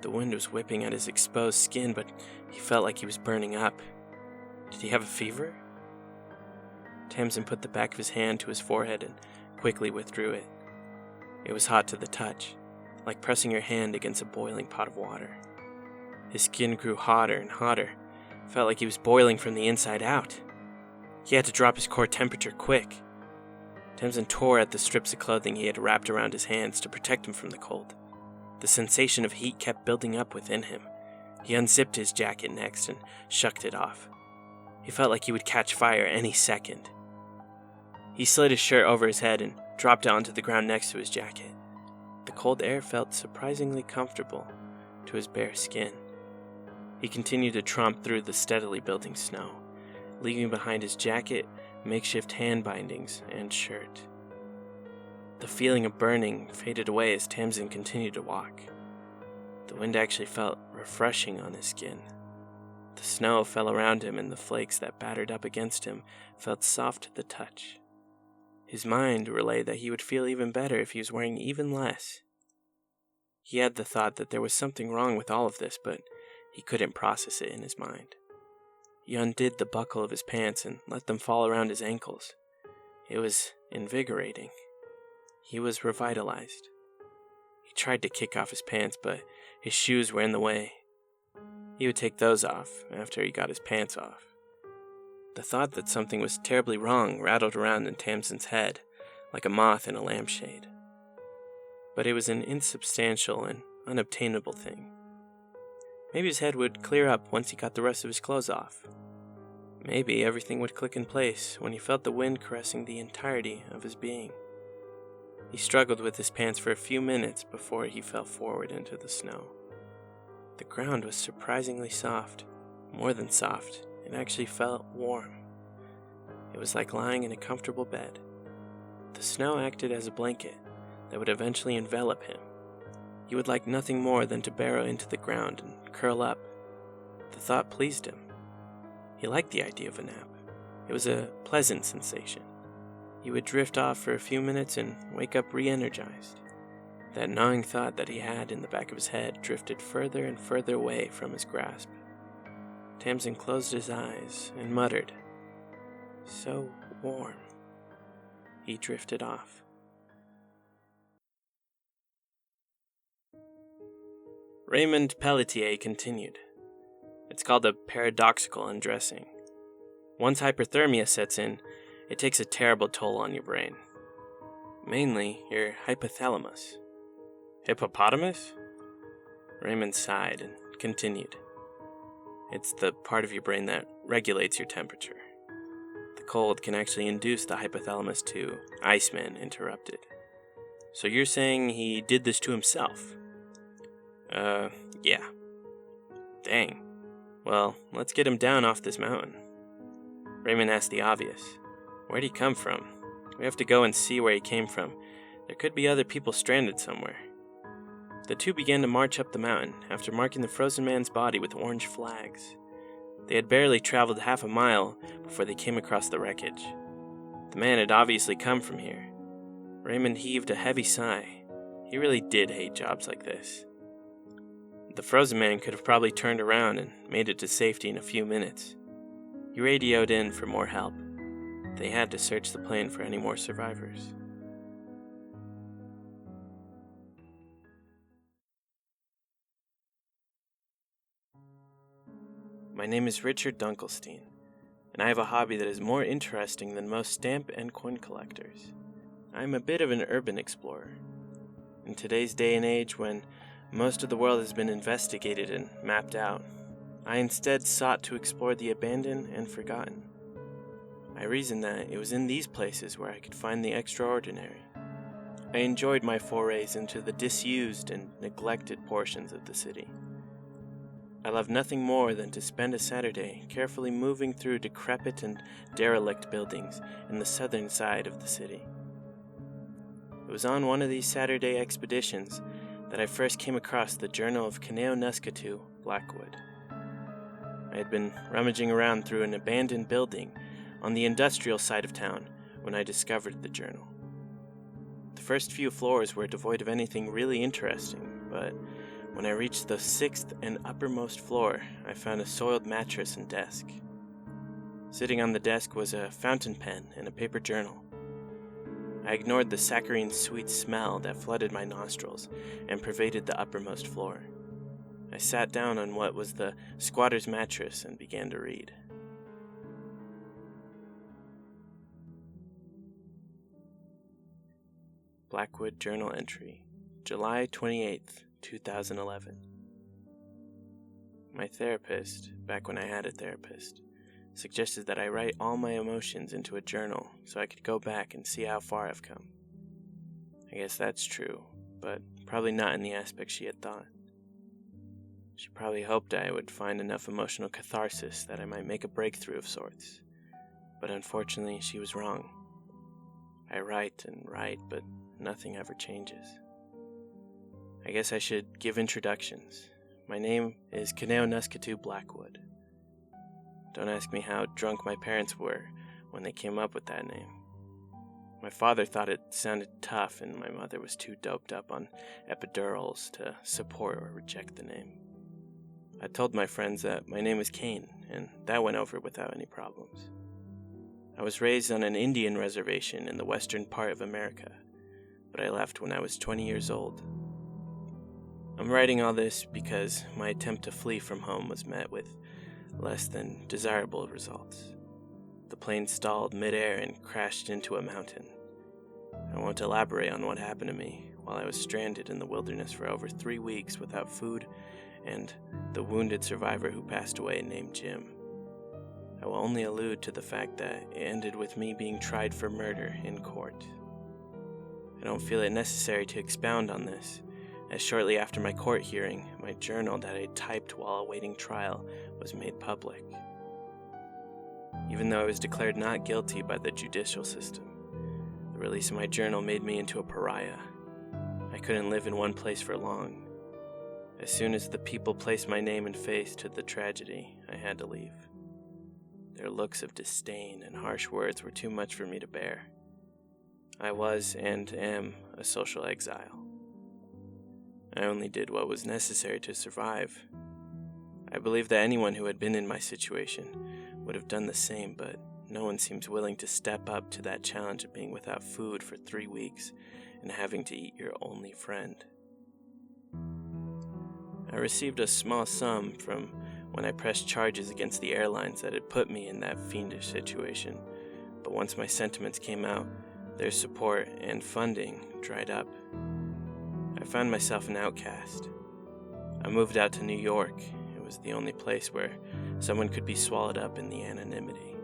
the wind was whipping at his exposed skin, but he felt like he was burning up. Did he have a fever? Tamsin put the back of his hand to his forehead and quickly withdrew it. It was hot to the touch, like pressing your hand against a boiling pot of water. His skin grew hotter and hotter. It felt like he was boiling from the inside out. He had to drop his core temperature quick. Tamsin tore at the strips of clothing he had wrapped around his hands to protect him from the cold. The sensation of heat kept building up within him. He unzipped his jacket next and shucked it off. He felt like he would catch fire any second. He slid his shirt over his head and dropped it onto the ground next to his jacket. The cold air felt surprisingly comfortable to his bare skin. He continued to tromp through the steadily building snow, leaving behind his jacket, makeshift hand bindings, and shirt. The feeling of burning faded away as Tamsin continued to walk. The wind actually felt refreshing on his skin. The snow fell around him and the flakes that battered up against him felt soft to the touch. His mind relayed that he would feel even better if he was wearing even less. He had the thought that there was something wrong with all of this, but he couldn't process it in his mind. He undid the buckle of his pants and let them fall around his ankles. It was invigorating. He was revitalized. He tried to kick off his pants, but his shoes were in the way. He would take those off after he got his pants off. The thought that something was terribly wrong rattled around in Tamsin's head like a moth in a lampshade. But it was an insubstantial and unobtainable thing. Maybe his head would clear up once he got the rest of his clothes off. Maybe everything would click in place when he felt the wind caressing the entirety of his being. He struggled with his pants for a few minutes before he fell forward into the snow. The ground was surprisingly soft. More than soft, it actually felt warm. It was like lying in a comfortable bed. The snow acted as a blanket that would eventually envelop him. He would like nothing more than to burrow into the ground and curl up. The thought pleased him. He liked the idea of a nap. It was a pleasant sensation. He would drift off for a few minutes and wake up re-energized. That gnawing thought that he had in the back of his head drifted further and further away from his grasp. Tamsin closed his eyes and muttered, "So warm." He drifted off. Raymond Pelletier continued. It's called a paradoxical undressing. Once hyperthermia sets in, it takes a terrible toll on your brain. Mainly your hypothalamus. Hippopotamus? Raymond sighed and continued. It's the part of your brain that regulates your temperature. The cold can actually induce the hypothalamus to Iceman interrupted. So you're saying he did this to himself? Yeah. Dang. Well, let's get him down off this mountain. Raymond asked the obvious. Where'd he come from? We have to go and see where he came from. There could be other people stranded somewhere. The two began to march up the mountain, after marking the frozen man's body with orange flags. They had barely traveled half a mile before they came across the wreckage. The man had obviously come from here. Raymond heaved a heavy sigh. He really did hate jobs like this. The frozen man could have probably turned around and made it to safety in a few minutes. He radioed in for more help. They had to search the plane for any more survivors. My name is Richard Dunkelstein, and I have a hobby that is more interesting than most stamp and coin collectors. I am a bit of an urban explorer. In today's day and age, when most of the world has been investigated and mapped out, I instead sought to explore the abandoned and forgotten. I reasoned that it was in these places where I could find the extraordinary. I enjoyed my forays into the disused and neglected portions of the city. I love nothing more than to spend a Saturday carefully moving through decrepit and derelict buildings in the southern side of the city. It was on one of these Saturday expeditions that I first came across the journal of Kaneonuskatew, Blackwood. I had been rummaging around through an abandoned building on the industrial side of town when I discovered the journal. The first few floors were devoid of anything really interesting, but when I reached the 6th and uppermost floor, I found a soiled mattress and desk. Sitting on the desk was a fountain pen and a paper journal. I ignored the saccharine sweet smell that flooded my nostrils and pervaded the uppermost floor. I sat down on what was the squatter's mattress and began to read. Blackwood Journal Entry, July 28th, 2011. My therapist, back when I had a therapist, suggested that I write all my emotions into a journal so I could go back and see how far I've come. I guess that's true, but probably not in the aspect she had thought. She probably hoped I would find enough emotional catharsis that I might make a breakthrough of sorts, but unfortunately she was wrong. I write and write, but nothing ever changes. I guess I should give introductions. My name is Kaneonuskatew Blackwood. Don't ask me how drunk my parents were when they came up with that name. My father thought it sounded tough, and my mother was too doped up on epidurals to support or reject the name. I told my friends that my name was Kane, and that went over without any problems. I was raised on an Indian reservation in the western part of America, but I left when I was 20 years old. I'm writing all this because my attempt to flee from home was met with less than desirable results. The plane stalled midair and crashed into a mountain. I won't elaborate on what happened to me while I was stranded in the wilderness for over 3 weeks without food and the wounded survivor who passed away named Jim. I will only allude to the fact that it ended with me being tried for murder in court. I don't feel it necessary to expound on this, as shortly after my court hearing, my journal that I typed while awaiting trial was made public. Even though I was declared not guilty by the judicial system, the release of my journal made me into a pariah. I couldn't live in one place for long. As soon as the people placed my name and face to the tragedy, I had to leave. Their looks of disdain and harsh words were too much for me to bear. I was and am a social exile. I only did what was necessary to survive. I believe that anyone who had been in my situation would have done the same, but no one seems willing to step up to that challenge of being without food for 3 weeks and having to eat your only friend. I received a small sum from when I pressed charges against the airlines that had put me in that fiendish situation, but once my sentiments came out, their support and funding dried up. I found myself an outcast. I moved out to New York. It was the only place where someone could be swallowed up in the anonymity.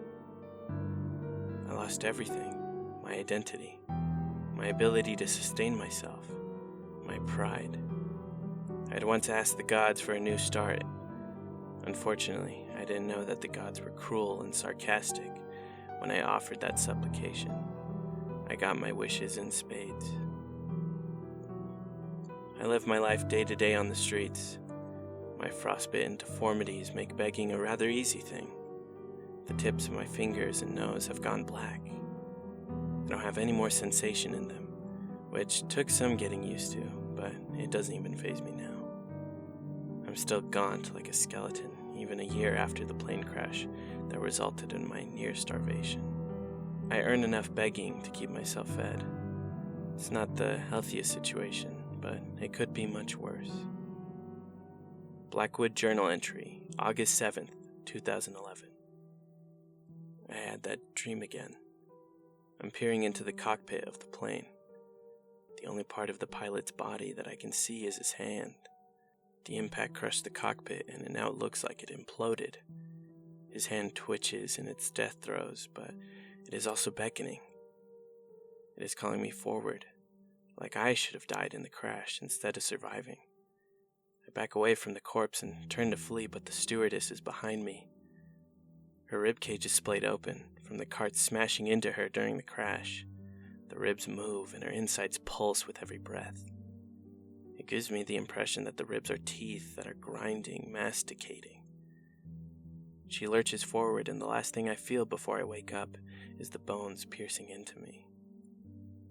I lost everything: my identity, my ability to sustain myself, my pride. I had once asked the gods for a new start. Unfortunately, I didn't know that the gods were cruel and sarcastic when I offered that supplication. I got my wishes in spades. I live my life day to day on the streets. My frostbitten deformities make begging a rather easy thing. The tips of my fingers and nose have gone black. I don't have any more sensation in them, which took some getting used to, but it doesn't even faze me now. I'm still gaunt like a skeleton, even a year after the plane crash that resulted in my near starvation. I earn enough begging to keep myself fed. It's not the healthiest situation, but it could be much worse. Blackwood journal entry, August 7th, 2011. I had that dream again. I'm peering into the cockpit of the plane. The only part of the pilot's body that I can see is his hand. The impact crushed the cockpit and it now looks like it imploded. His hand twitches in its death throes, but it is also beckoning. It is calling me forward, like I should have died in the crash instead of surviving. I back away from the corpse and turn to flee, but the stewardess is behind me. Her ribcage is splayed open from the cart smashing into her during the crash. The ribs move and her insides pulse with every breath. It gives me the impression that the ribs are teeth that are grinding, masticating. She lurches forward, and the last thing I feel before I wake up is the bones piercing into me.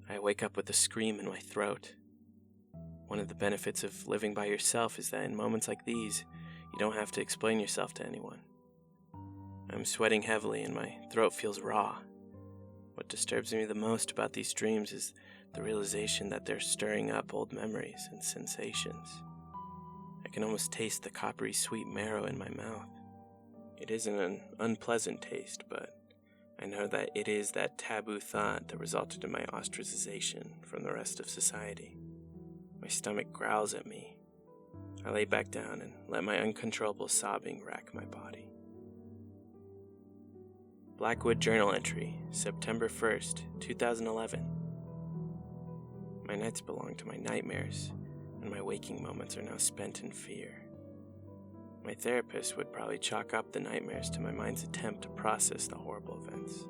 I wake up with a scream in my throat. One of the benefits of living by yourself is that in moments like these, you don't have to explain yourself to anyone. I'm sweating heavily and my throat feels raw. What disturbs me the most about these dreams is the realization that they're stirring up old memories and sensations. I can almost taste the coppery sweet marrow in my mouth. It isn't an unpleasant taste, but I know that it is that taboo thought that resulted in my ostracization from the rest of society. My stomach growls at me. I lay back down and let my uncontrollable sobbing rack my body. Blackwood journal entry, September 1st, 2011. My nights belong to my nightmares, and my waking moments are now spent in fear. My therapist would probably chalk up the nightmares to my mind's attempt to process the horrible events.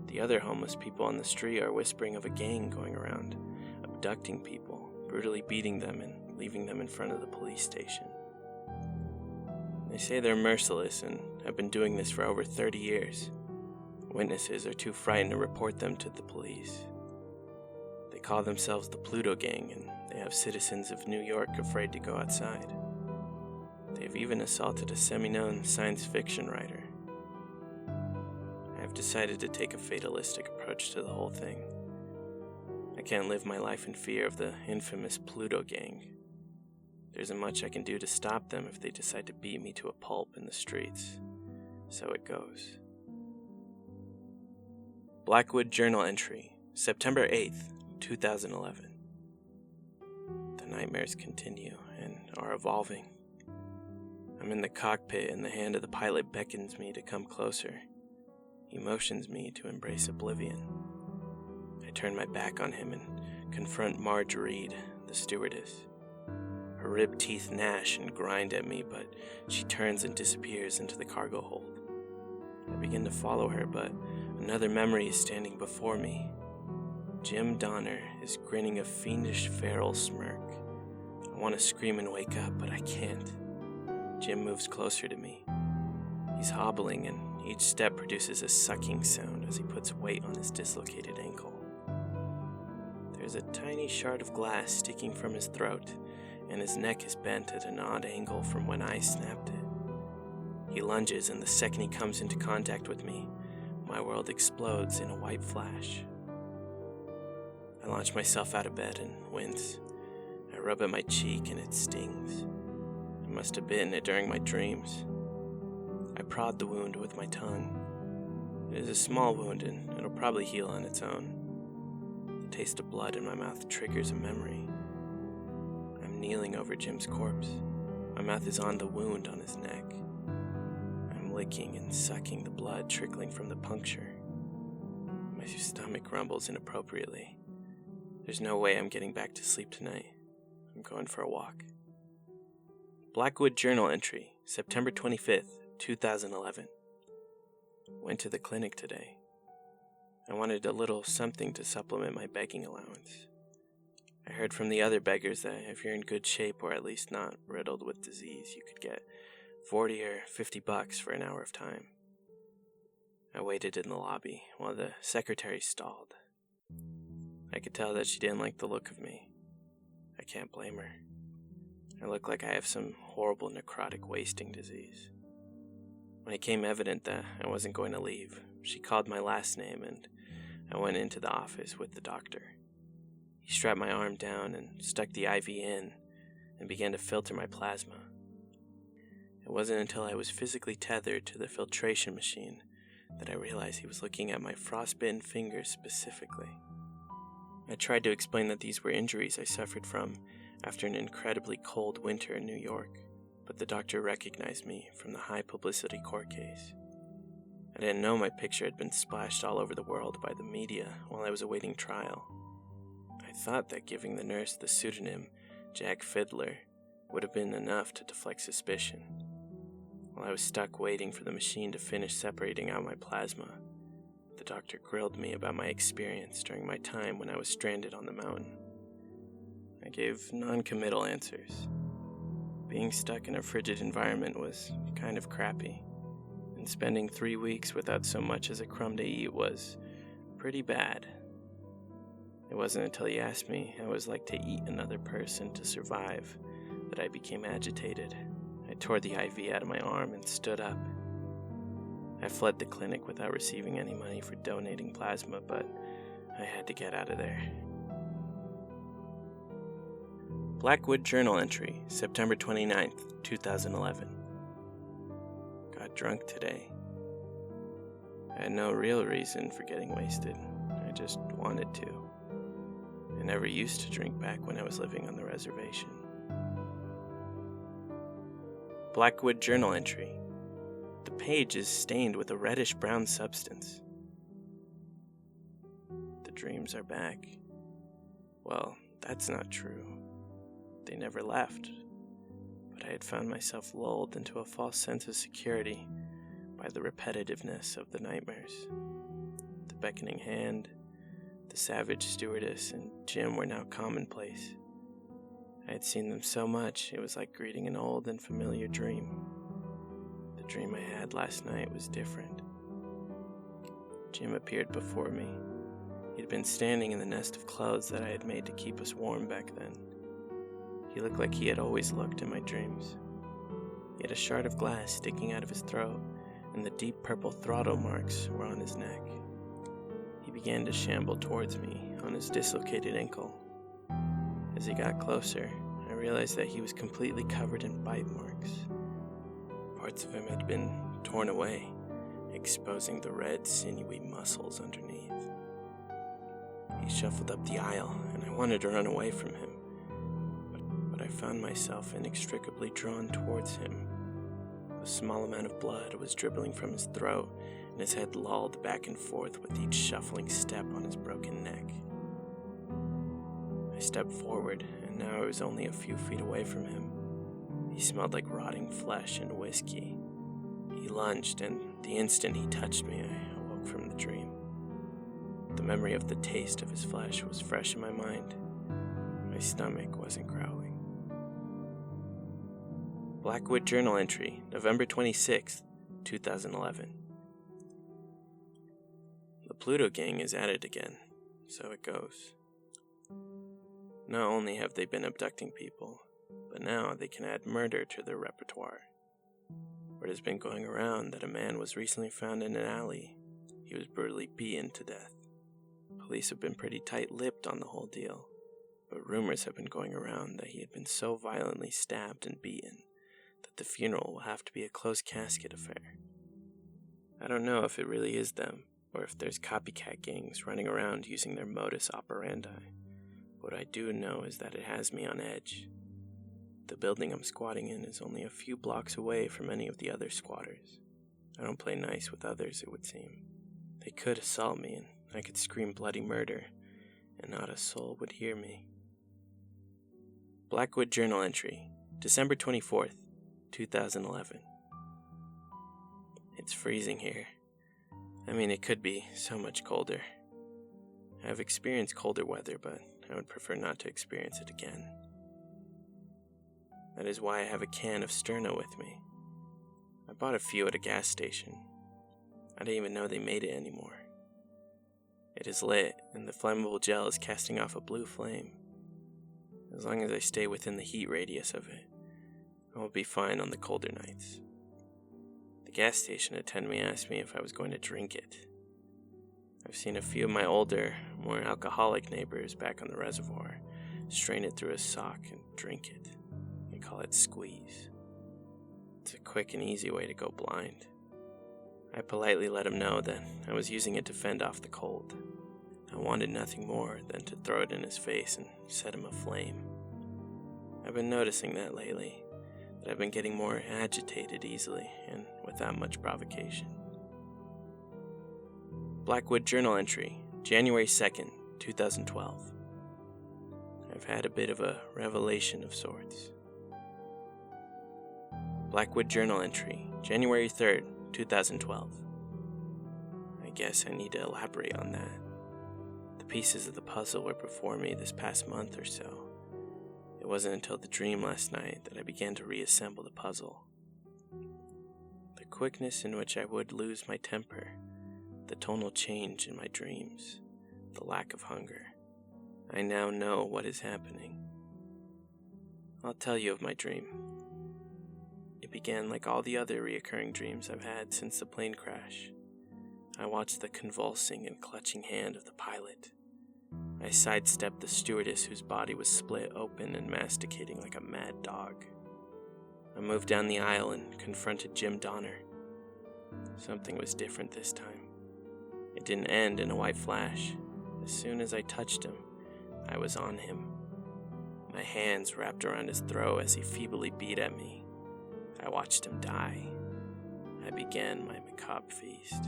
The other homeless people on the street are whispering of a gang going around, abducting people, brutally beating them and leaving them in front of the police station. They say they're merciless and have been doing this for over 30 years. Witnesses are too frightened to report them to the police. They call themselves the Pluto Gang, and they have citizens of New York afraid to go outside. They've even assaulted a semi-known science fiction writer. I've decided to take a fatalistic approach to the whole thing. I can't live my life in fear of the infamous Pluto Gang. There isn't much I can do to stop them if they decide to beat me to a pulp in the streets. So it goes. Blackwood journal entry, September 8th, 2011. The nightmares continue and are evolving. I'm in the cockpit and the hand of the pilot beckons me to come closer. He motions me to embrace oblivion. I turn my back on him and confront Marge Reed, the stewardess. Her ribbed teeth gnash and grind at me, but she turns and disappears into the cargo hold. I begin to follow her, but another memory is standing before me. Jim Donner is grinning a fiendish, feral smirk. I want to scream and wake up, but I can't. Jim moves closer to me. He's hobbling, and each step produces a sucking sound as he puts weight on his dislocated ankle. There's a tiny shard of glass sticking from his throat, and his neck is bent at an odd angle from when I snapped it. He lunges, and the second he comes into contact with me, my world explodes in a white flash. I launch myself out of bed and wince. I rub at my cheek, and it stings. I must have bitten it during my dreams. I prod the wound with my tongue. It is a small wound, and it'll probably heal on its own. The taste of blood in my mouth triggers a memory. I'm kneeling over Jim's corpse. My mouth is on the wound on his neck. I'm licking and sucking the blood trickling from the puncture. My stomach rumbles inappropriately. There's no way I'm getting back to sleep tonight. I'm going for a walk. Blackwood journal entry, September 25th, 2011. Went to the clinic today. I wanted a little something to supplement my begging allowance. I heard from the other beggars that if you're in good shape or at least not riddled with disease, you could get $40 or $50 for an hour of time. I waited in the lobby while the secretary stalled. I could tell that she didn't like the look of me. I can't blame her. I look like I have some horrible necrotic wasting disease. When it became evident that I wasn't going to leave, she called my last name and I went into the office with the doctor. He strapped my arm down and stuck the IV in and began to filter my plasma. It wasn't until I was physically tethered to the filtration machine that I realized he was looking at my frostbitten fingers specifically. I tried to explain that these were injuries I suffered from after an incredibly cold winter in New York, but the doctor recognized me from the high publicity court case. I didn't know my picture had been splashed all over the world by the media while I was awaiting trial. I thought that giving the nurse the pseudonym Jack Fiddler would have been enough to deflect suspicion. While I was stuck waiting for the machine to finish separating out my plasma, the doctor grilled me about my experience during my time when I was stranded on the mountain. I gave non-committal answers. Being stuck in a frigid environment was kind of crappy, and spending 3 weeks without so much as a crumb to eat was pretty bad. It wasn't until he asked me how it was like to eat another person to survive that I became agitated. I tore the IV out of my arm and stood up. I fled the clinic without receiving any money for donating plasma, but I had to get out of there. Blackwood journal entry, September 29th, 2011. Got drunk today. I had no real reason for getting wasted. I just wanted to. I never used to drink back when I was living on the reservation. Blackwood journal entry. The page is stained with a reddish-brown substance. The dreams are back. Well, that's not true. They never left, but I had found myself lulled into a false sense of security by the repetitiveness of the nightmares. The beckoning hand, the savage stewardess, and Jim were now commonplace. I had seen them so much, it was like greeting an old and familiar dream. The dream I had last night was different. Jim appeared before me. He'd been standing in the nest of clothes that I had made to keep us warm back then. He looked like he had always looked in my dreams. He had a shard of glass sticking out of his throat, and the deep purple throttle marks were on his neck. He began to shamble towards me on his dislocated ankle. As he got closer, I realized that he was completely covered in bite marks. Parts of him had been torn away, exposing the red, sinewy muscles underneath. He shuffled up the aisle, and I wanted to run away from him. But I found myself inextricably drawn towards him. A small amount of blood was dribbling from his throat, and his head lolled back and forth with each shuffling step on his broken neck. I stepped forward, and now I was only a few feet away from him. He smelled like rotting flesh and whiskey. He lunged, and the instant he touched me, I awoke from the dream. The memory of the taste of his flesh was fresh in my mind. My stomach wasn't growling. Blackwood journal entry, November 26th, 2011. The Pluto gang is at it again, so it goes. Not only have they been abducting people, but now they can add murder to their repertoire. Word has been going around that a man was recently found in an alley. He was brutally beaten to death. Police have been pretty tight-lipped on the whole deal, but rumors have been going around that he had been so violently stabbed and beaten that the funeral will have to be a closed casket affair. I don't know if it really is them, or if there's copycat gangs running around using their modus operandi. What I do know is that it has me on edge. The building I'm squatting in is only a few blocks away from any of the other squatters. I don't play nice with others, it would seem. They could assault me, and I could scream bloody murder, and not a soul would hear me. Blackwood journal entry, December 24th, 2011. It's freezing here. I mean, it could be so much colder. I have experienced colder weather, but I would prefer not to experience it again. That is why I have a can of Sterno with me. I bought a few at a gas station. I didn't even know they made it anymore. It is lit, and the flammable gel is casting off a blue flame. As long as I stay within the heat radius of it, I will be fine on the colder nights. The gas station attendant asked me if I was going to drink it. I've seen a few of my older, more alcoholic neighbors back on the reservoir strain it through a sock and drink it. They call it squeeze. It's a quick and easy way to go blind. I politely let him know that I was using it to fend off the cold. I wanted nothing more than to throw it in his face and set him aflame. I've been noticing that lately, that I've been getting more agitated easily and without much provocation. Blackwood journal entry, January 2nd, 2012. I've had a bit of a revelation of sorts. Blackwood journal entry, January 3rd, 2012. I guess I need to elaborate on that. The pieces of the puzzle were before me this past month or so. It wasn't until the dream last night that I began to reassemble the puzzle. The quickness in which I would lose my temper, the tonal change in my dreams, the lack of hunger. I now know what is happening. I'll tell you of my dream. It began like all the other reoccurring dreams I've had since the plane crash. I watched the convulsing and clutching hand of the pilot. I sidestepped the stewardess whose body was split open and masticating like a mad dog. I moved down the aisle and confronted Jim Donner. Something was different this time. It didn't end in a white flash. As soon as I touched him, I was on him. My hands wrapped around his throat as he feebly beat at me. I watched him die. I began my macabre feast.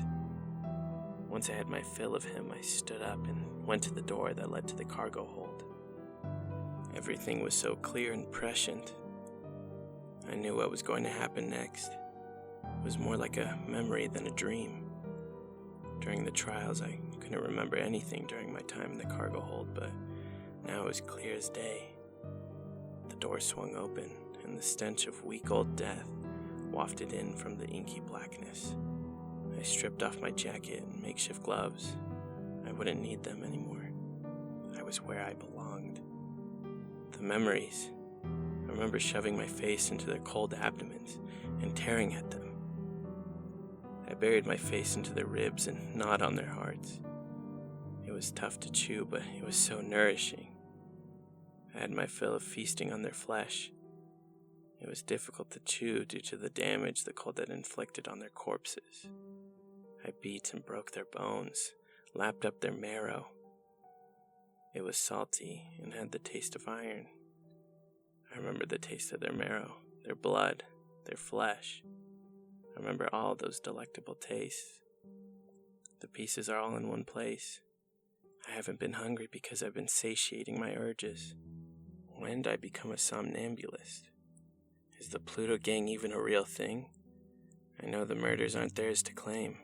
Once I had my fill of him, I stood up and went to the door that led to the cargo hold. Everything was so clear and prescient. I knew what was going to happen next. It was more like a memory than a dream. During the trials, I couldn't remember anything during my time in the cargo hold, but now it was clear as day. The door swung open, and the stench of week-old death wafted in from the inky blackness. I stripped off my jacket and makeshift gloves. I wouldn't need them anymore. I was where I belonged. The memories. I remember shoving my face into their cold abdomens and tearing at them. I buried my face into their ribs and gnawed on their hearts. It was tough to chew, but it was so nourishing. I had my fill of feasting on their flesh. It was difficult to chew due to the damage the cold had inflicted on their corpses. I beat and broke their bones, lapped up their marrow. It was salty and had the taste of iron. I remember the taste of their marrow, their blood, their flesh. I remember all those delectable tastes. The pieces are all in one place. I haven't been hungry because I've been satiating my urges. When did I become a somnambulist? Is the Pluto gang even a real thing? I know the murders aren't theirs to claim.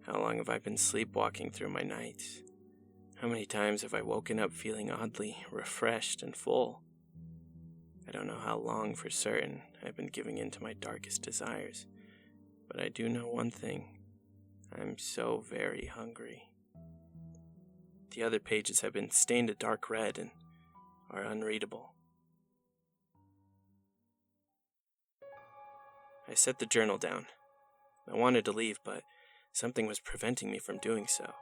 How long have I been sleepwalking through my nights? How many times have I woken up feeling oddly refreshed and full? I don't know how long for certain I've been giving in to my darkest desires, but I do know one thing. I'm so very hungry. The other pages have been stained a dark red and are unreadable. I set the journal down. I wanted to leave, but something was preventing me from doing so.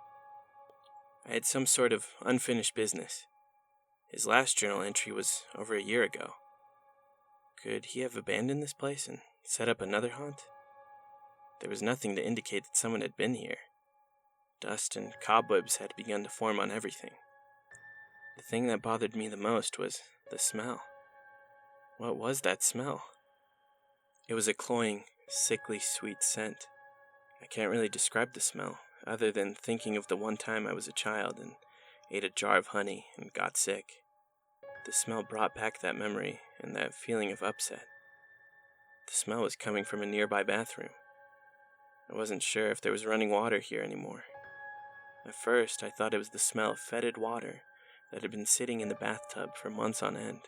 I had some sort of unfinished business. His last journal entry was over a year ago. Could he have abandoned this place and set up another haunt? There was nothing to indicate that someone had been here. Dust and cobwebs had begun to form on everything. The thing that bothered me the most was the smell. What was that smell? It was a cloying, sickly sweet scent. I can't really describe the smell, other than thinking of the one time I was a child and ate a jar of honey and got sick. The smell brought back that memory and that feeling of upset. The smell was coming from a nearby bathroom. I wasn't sure if there was running water here anymore. At first, I thought it was the smell of fetid water that had been sitting in the bathtub for months on end,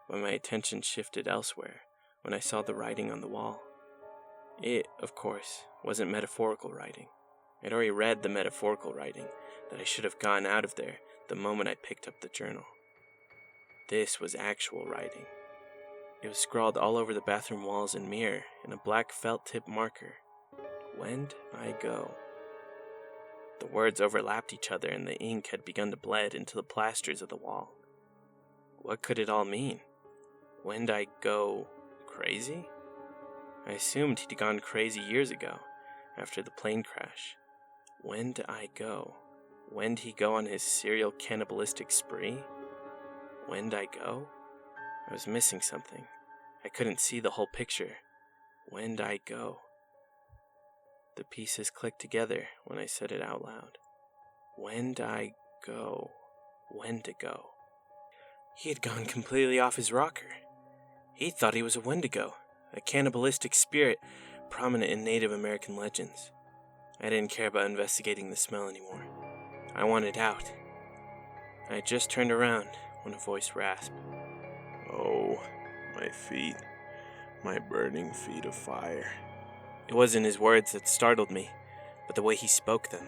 but my attention shifted elsewhere when I saw the writing on the wall. It, of course, wasn't metaphorical writing. I'd already read the metaphorical writing that I should have gotten out of there the moment I picked up the journal. This was actual writing. It was scrawled all over the bathroom walls and mirror in a black felt-tip marker. When'd I go? The words overlapped each other and the ink had begun to bled into the plasters of the wall. What could it all mean? When'd I go crazy? I assumed he'd gone crazy years ago, after the plane crash. When'd I go? When'd he go on his serial cannibalistic spree? When'd I go? I was missing something. I couldn't see the whole picture. When'd I go? The pieces clicked together when I said it out loud. When'd I go? When to go? He had gone completely off his rocker. He thought he was a Wendigo, a cannibalistic spirit prominent in Native American legends. I didn't care about investigating the smell anymore. I wanted out. I had just turned around when a voice rasped. Oh, my feet, my burning feet of fire. It wasn't his words that startled me, but the way he spoke them.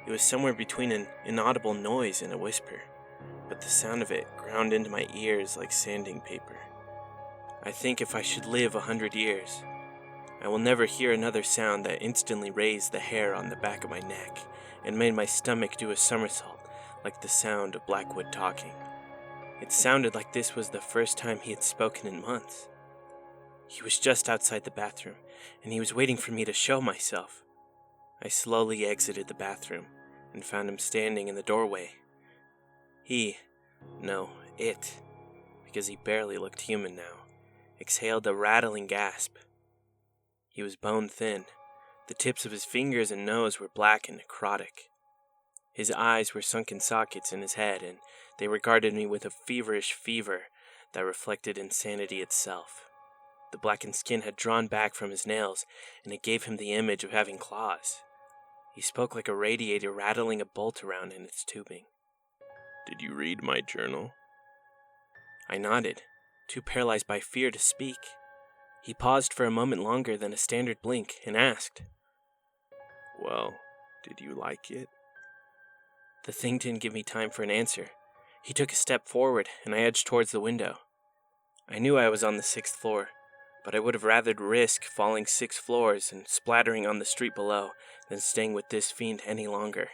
It was somewhere between an inaudible noise and a whisper, but the sound of it ground into my ears like sanding paper. I think if I should live 100 years, I will never hear another sound that instantly raised the hair on the back of my neck and made my stomach do a somersault like the sound of Blackwood talking. It sounded like this was the first time he had spoken in months. He was just outside the bathroom, and he was waiting for me to show myself. I slowly exited the bathroom and found him standing in the doorway. It, because he barely looked human now, exhaled a rattling gasp. He was bone thin. The tips of his fingers and nose were black and necrotic. His eyes were sunken sockets in his head, and they regarded me with a feverish fever that reflected insanity itself. The blackened skin had drawn back from his nails, and it gave him the image of having claws. He spoke like a radiator rattling a bolt around in its tubing. Did you read my journal? I nodded, too paralyzed by fear to speak. He paused for a moment longer than a standard blink and asked, Well, did you like it? The thing didn't give me time for an answer. He took a step forward, and I edged towards the window. I knew I was on the 6th floor, but I would have rather risk falling 6 floors and splattering on the street below than staying with this fiend any longer.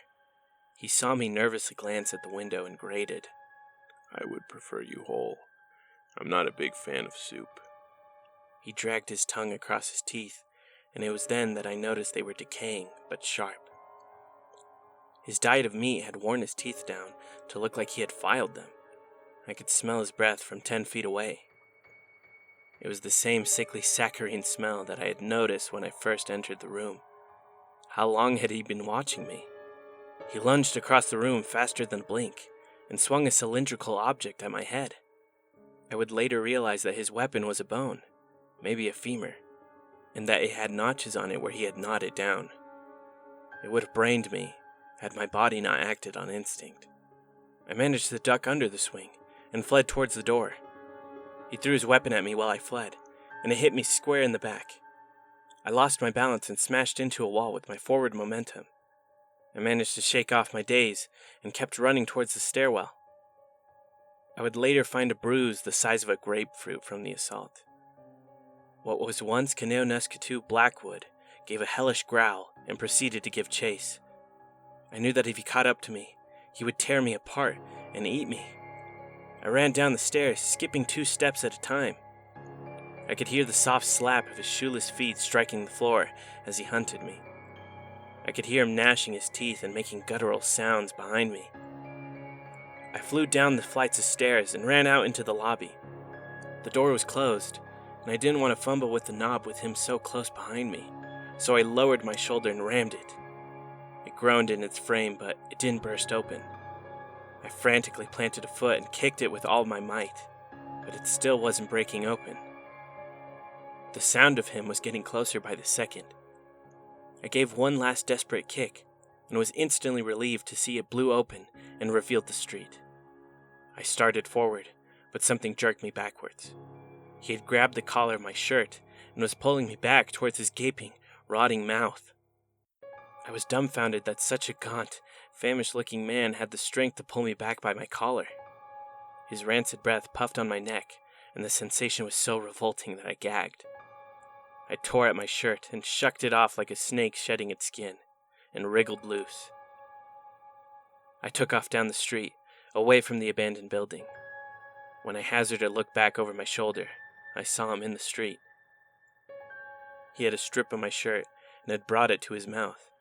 He saw me nervously glance at the window and grated. I would prefer you whole. I'm not a big fan of soup. He dragged his tongue across his teeth, and it was then that I noticed they were decaying, but sharp. His diet of meat had worn his teeth down to look like he had filed them. I could smell his breath from 10 feet away. It was the same sickly saccharine smell that I had noticed when I first entered the room. How long had he been watching me? He lunged across the room faster than a blink and swung a cylindrical object at my head. I would later realize that his weapon was a bone, maybe a femur, and that it had notches on it where he had gnawed it down. It would have brained me had my body not acted on instinct. I managed to duck under the swing and fled towards the door. He threw his weapon at me while I fled, and it hit me square in the back. I lost my balance and smashed into a wall with my forward momentum. I managed to shake off my daze and kept running towards the stairwell. I would later find a bruise the size of a grapefruit from the assault. What was once Kaneonuskatew Blackwood gave a hellish growl and proceeded to give chase. I knew that if he caught up to me, he would tear me apart and eat me. I ran down the stairs, skipping 2 steps at a time. I could hear the soft slap of his shoeless feet striking the floor as he hunted me. I could hear him gnashing his teeth and making guttural sounds behind me. I flew down the flights of stairs and ran out into the lobby. The door was closed, and I didn't want to fumble with the knob with him so close behind me, so I lowered my shoulder and rammed it. It groaned in its frame, but it didn't burst open. I frantically planted a foot and kicked it with all my might, but it still wasn't breaking open. The sound of him was getting closer by the second. I gave one last desperate kick, and was instantly relieved to see it blew open and revealed the street. I started forward, but something jerked me backwards. He had grabbed the collar of my shirt and was pulling me back towards his gaping, rotting mouth. I was dumbfounded that such a gaunt, famished-looking man had the strength to pull me back by my collar. His rancid breath puffed on my neck, and the sensation was so revolting that I gagged. I tore at my shirt and shucked it off like a snake shedding its skin, and wriggled loose. I took off down the street, away from the abandoned building. When I hazarded a look back over my shoulder, I saw him in the street. He had a strip of my shirt and had brought it to his mouth.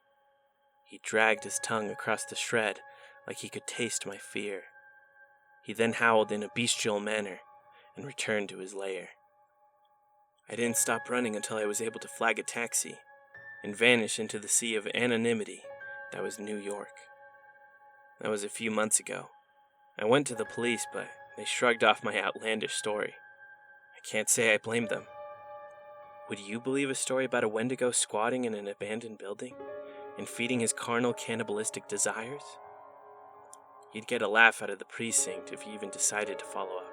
He dragged his tongue across the shred like he could taste my fear. He then howled in a bestial manner and returned to his lair. I didn't stop running until I was able to flag a taxi and vanish into the sea of anonymity that was New York. That was a few months ago. I went to the police, but they shrugged off my outlandish story. I can't say I blame them. Would you believe a story about a Wendigo squatting in an abandoned building and feeding his carnal cannibalistic desires? You'd get a laugh out of the precinct if you even decided to follow up.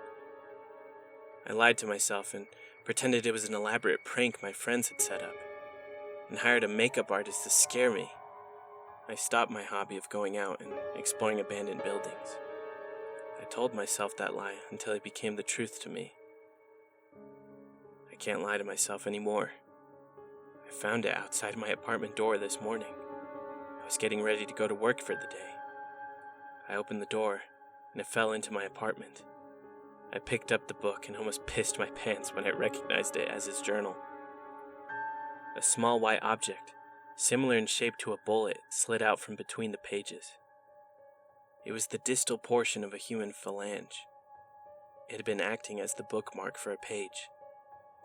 I lied to myself and pretended it was an elaborate prank my friends had set up, and hired a makeup artist to scare me. I stopped my hobby of going out and exploring abandoned buildings. I told myself that lie until it became the truth to me. I can't lie to myself anymore. I found it outside my apartment door this morning. I was getting ready to go to work for the day. I opened the door, and it fell into my apartment. I picked up the book and almost pissed my pants when I recognized it as his journal. A small white object, similar in shape to a bullet, slid out from between the pages. It was the distal portion of a human phalange. It had been acting as the bookmark for a page.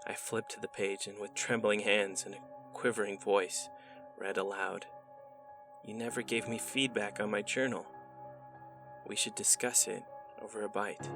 I flipped to the page and with trembling hands and a quivering voice, read aloud, "You never gave me feedback on my journal. We should discuss it over a bite."